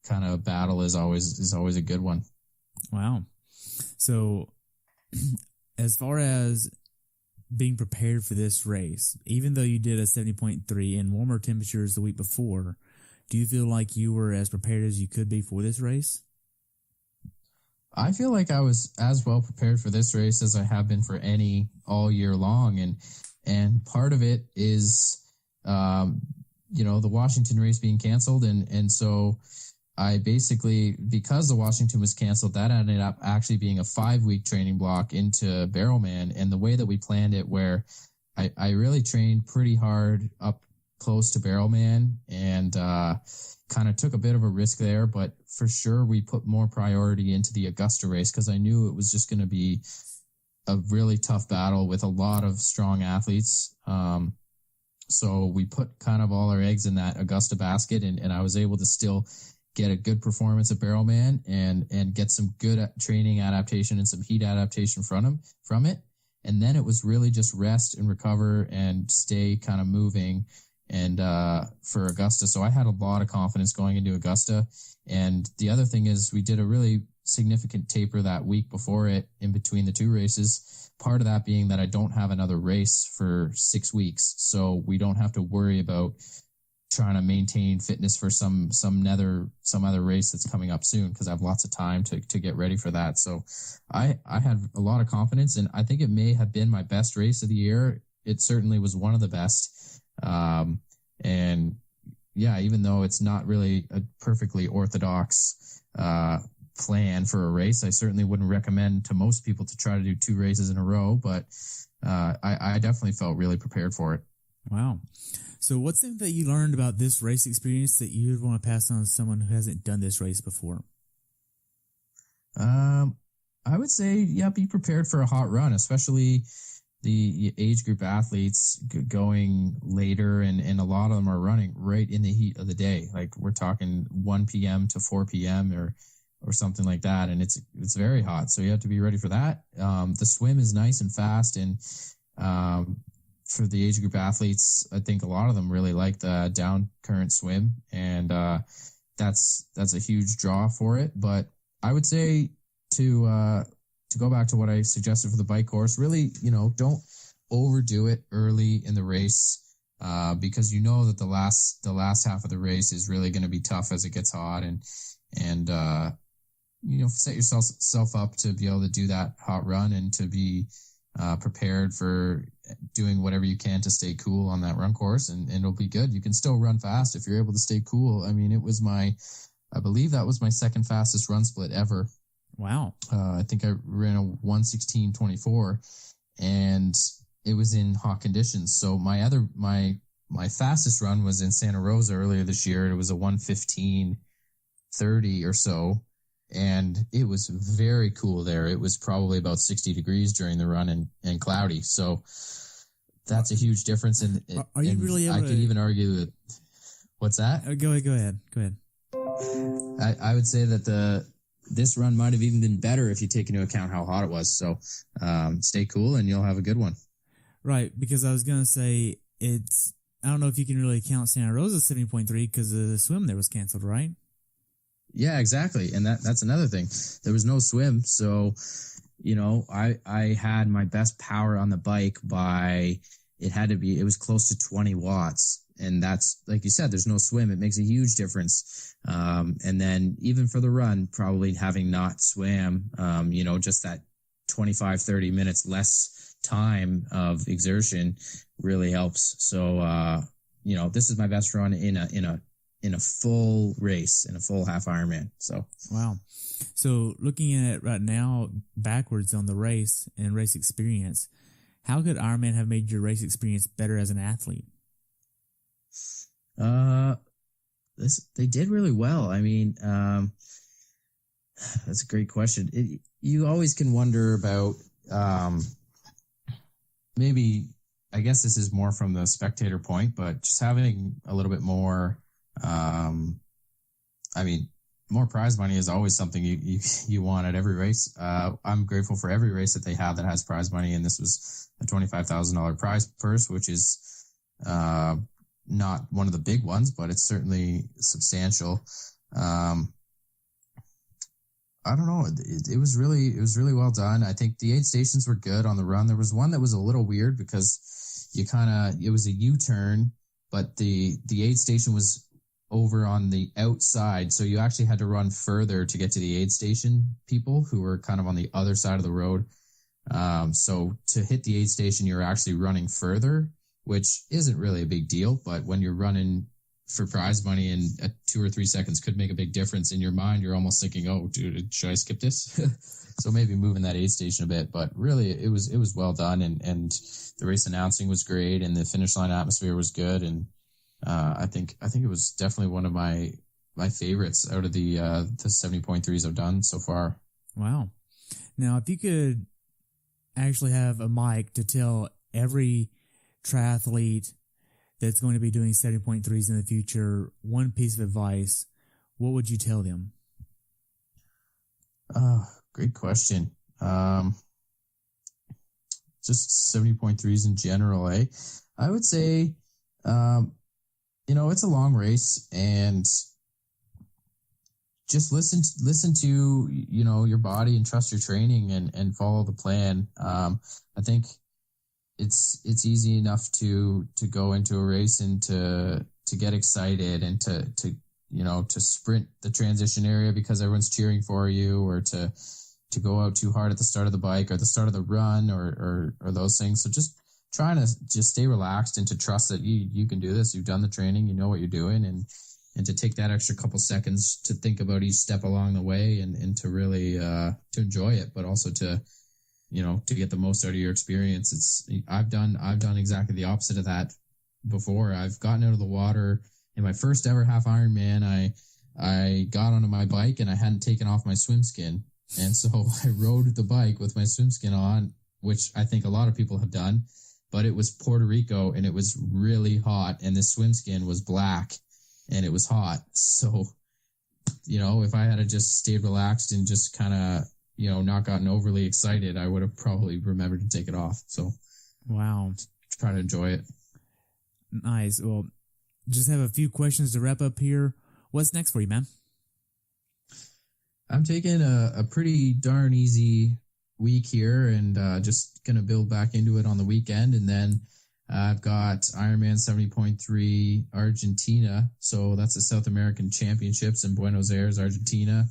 kind of battle is always a good one. Wow. So as far as being prepared for this race, even though you did a 70.3 in warmer temperatures the week before, do you feel like you were as prepared as you could be for this race? I feel like I was as well prepared for this race as I have been for any all year long. And part of it is, the Washington race being canceled. And so I basically, because the Washington was canceled, that ended up actually being a 5-week training block into Barrowman. And the way that we planned it, where I really trained pretty hard up close to Barrowman, and kind of took a bit of a risk there, but for sure we put more priority into the Augusta race, because I knew it was just going to be a really tough battle with a lot of strong athletes. So we put kind of all our eggs in that Augusta basket, and I was able to still get a good performance at Barrowman and get some good training adaptation and some heat adaptation from it. And then it was really just rest and recover and stay kind of moving and for Augusta. So I had a lot of confidence going into Augusta. And the other thing is, we did a really significant taper that week before it in between the two races. Part of that being that I don't have another race for 6 weeks. So we don't have to worry about trying to maintain fitness for some other race that's coming up soon, because I have lots of time to get ready for that. So I had a lot of confidence, and I think it may have been my best race of the year. It certainly was one of the best. And yeah, even though it's not really a perfectly orthodox plan for a race, I certainly wouldn't recommend to most people to try to do 2 races in a row, but I definitely felt really prepared for it. Wow. So what's something that you learned about this race experience that you would want to pass on to someone who hasn't done this race before? I would say, yeah, be prepared for a hot run, especially the age group athletes going later, and a lot of them are running right in the heat of the day. Like we're talking 1 p.m. to 4 p.m. or something like that. And it's very hot. So you have to be ready for that. The swim is nice and fast. And, for the age group athletes, I think a lot of them really like the down current swim, and, that's a huge draw for it. But I would say to go back to what I suggested for the bike course, really, don't overdo it early in the race, because that the last half of the race is really going to be tough as it gets hot, and set yourself up to be able to do that hot run and to be prepared for doing whatever you can to stay cool on that run course, and it'll be good. You can still run fast if you're able to stay cool. I mean, I believe that was my second fastest run split ever. Wow. I think I ran a 1:16:24, and it was in hot conditions. So my fastest run was in Santa Rosa earlier this year. It was a 1:15:30 or so, and it was very cool there. It was probably about 60 degrees during the run and cloudy. So that's a huge difference. And are you really able I could even argue that. What's that? Go ahead. I would say that this run might have even been better if you take into account how hot it was. So stay cool and you'll have a good one. Right, because I was going to say I don't know if you can really count Santa Rosa 70.3 because the swim there was canceled, right? Yeah, exactly. And that's another thing. There was no swim. So, I had my best power on the bike it was close to 20 watts. And that's, like you said, there's no swim. It makes a huge difference. And then even for the run, probably having not swam, just that 25, 30 minutes less time of exertion really helps. So, this is my best run in a full race, in a full half Ironman. So, wow. So looking at it right now, backwards on the race and race experience, how could Ironman have made your race experience better as an athlete? They did really well. I mean, that's a great question. You always can wonder about, maybe, I guess this is more from the spectator point, but just having a little bit more, more prize money is always something you want at every race. I'm grateful for every race that they have that has prize money, and this was a $25,000 prize purse, which is not one of the big ones, but it's certainly substantial. I don't know. It was really well done. I think the aid stations were good on the run. There was one that was a little weird because it was a U-turn, but the aid station was over on the outside. So you actually had to run further to get to the aid station people who were kind of on the other side of the road. So to hit the aid station, you're actually running further, which isn't really a big deal. But when you're running for prize money and 2 or 3 seconds could make a big difference in your mind, you're almost thinking, oh, dude, should I skip this? So maybe moving that aid station a bit, but really it was well done. And the race announcing was great, and the finish line atmosphere was good. And, I think it was definitely one of my favorites out of the 70.3s I've done so far. Wow. Now, if you could actually have a mic to tell every triathlete that's going to be doing 70.3s in the future one piece of advice, what would you tell them? Great question. Just 70.3s in general, eh? I would say, it's a long race, and just listen to, your body and trust your training and follow the plan. I think it's easy enough to go into a race and to get excited and to sprint the transition area because everyone's cheering for you, or to go out too hard at the start of the bike or the start of the run or those things. So just trying to just stay relaxed and to trust that you can do this. You've done the training, you know what you're doing, and to take that extra couple seconds to think about each step along the way and to really to enjoy it, but also to get the most out of your experience. I've done exactly the opposite of that before. I've gotten out of the water in my first ever half Ironman. I got onto my bike and I hadn't taken off my swim skin. And so I rode the bike with my swim skin on, which I think a lot of people have done, but it was Puerto Rico and it was really hot and the swim skin was black and it was hot. So, if I had just stayed relaxed and just kind of, not gotten overly excited, I would have probably remembered to take it off. So, wow. Try to enjoy it. Nice. Well, just have a few questions to wrap up here. What's next for you, man? I'm taking a pretty darn easy week here and just going to build back into it on the weekend. And then I've got Ironman 70.3 Argentina. So that's the South American Championships in Buenos Aires, Argentina.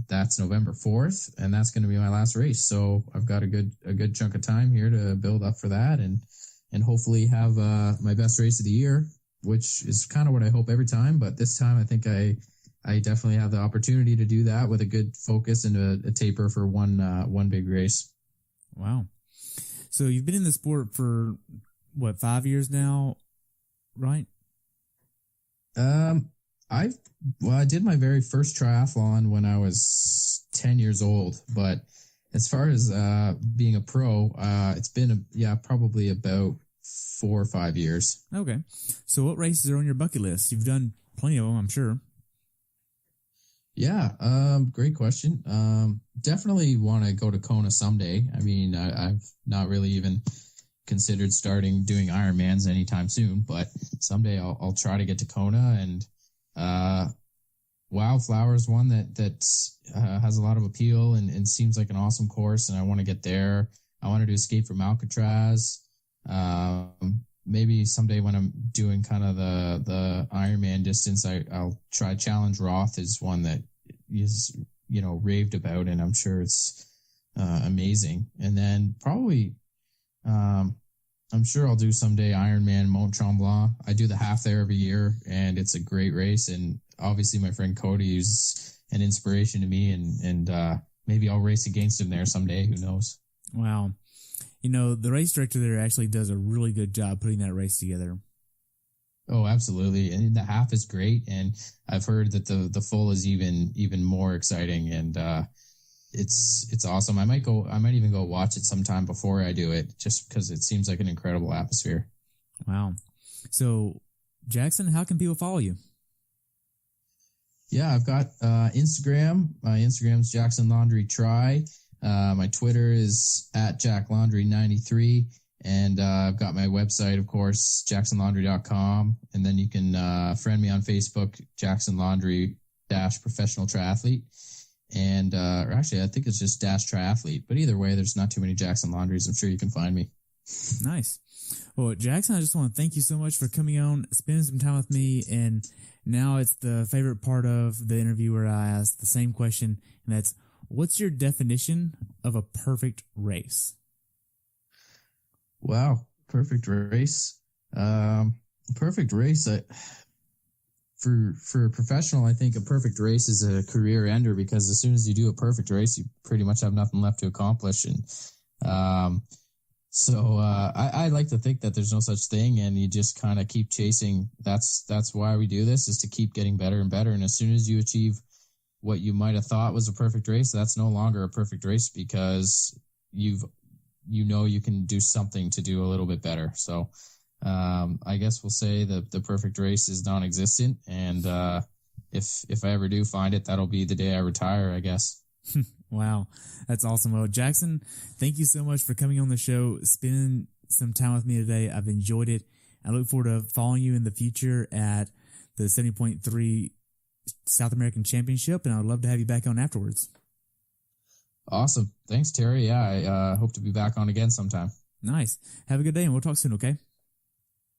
That's November 4th, and that's going to be my last race. So I've got a good chunk of time here to build up for that and hopefully have my best race of the year, which is kind of what I hope every time. But this time I think I definitely have the opportunity to do that with a good focus and a taper for one big race. Wow. So you've been in the sport for, 5 years now, right? I did my very first triathlon when I was 10 years old, but as far as being a pro, it's been probably about 4 or 5 years. Okay. So what races are on your bucket list? You've done plenty of them, I'm sure. Yeah, great question. Definitely want to go to Kona someday. I mean, I've not really even considered starting doing Ironmans anytime soon, but someday I'll try to get to Kona. And Wildflower is one that has a lot of appeal and seems like an awesome course, and I want to get there. I want to do Escape from Alcatraz. Maybe someday when I'm doing kind of the Ironman distance, I'll try Challenge Roth is one that is, raved about, and I'm sure it's amazing. And then probably, I'm sure I'll do someday Ironman Mont Tremblant. I do the half there every year, and it's a great race. And obviously my friend Cody is an inspiration to me, and maybe I'll race against him there someday. Who knows? Wow. The race director there actually does a really good job putting that race together. Oh, absolutely. And the half is great. And I've heard that the full is even more exciting. And it's awesome. I might even go watch it sometime before I do it, just because it seems like an incredible atmosphere. Wow. So, Jackson, how can people follow you? Yeah, I've got Instagram. My Instagram's Jackson Laundry Try. My Twitter is @JackLaundry93. And I've got my website, of course, jacksonlaundry.com. And then you can friend me on Facebook, Jackson Laundry Professional Triathlete. And or actually, I think it's just Triathlete. But either way, there's not too many Jackson Laundries. I'm sure you can find me. Nice. Well, Jackson, I just want to thank you so much for coming on, spending some time with me. And now it's the favorite part of the interview where I ask the same question, and that's, what's your definition of a perfect race? Wow, perfect race. Perfect race. For a professional, I think a perfect race is a career ender, because as soon as you do a perfect race, you pretty much have nothing left to accomplish. And I like to think that there's no such thing, and you just kind of keep chasing. That's why we do this, is to keep getting better and better. And as soon as you achieve what you might have thought was a perfect race, that's no longer a perfect race, because you can do something to do a little bit better. So I guess we'll say the perfect race is non-existent, and if I ever do find it, that'll be the day I retire, I guess. Wow, that's awesome. Well, Jackson, thank you so much for coming on the show, spending some time with me today. I've enjoyed it. I look forward to following you in the future at the 70.3 South American Championship, and I'd love to have you back on afterwards. Awesome. Thanks, Terry. Yeah, I hope to be back on again sometime. Nice. Have a good day, and we'll talk soon, okay?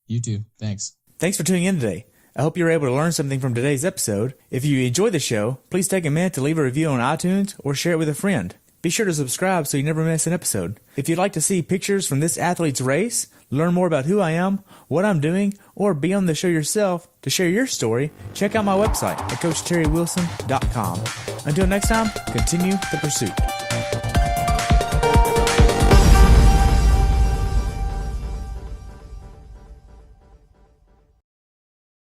You too. Thanks. Thanks for tuning in today. I hope you were able to learn something from today's episode. If you enjoyed the show, please take a minute to leave a review on iTunes or share it with a friend. Be sure to subscribe so you never miss an episode. If you'd like to see pictures from this athlete's race, learn more about who I am, what I'm doing, or be on the show yourself to share your story, check out my website at CoachTerryWilson.com. Until next time, continue the pursuit.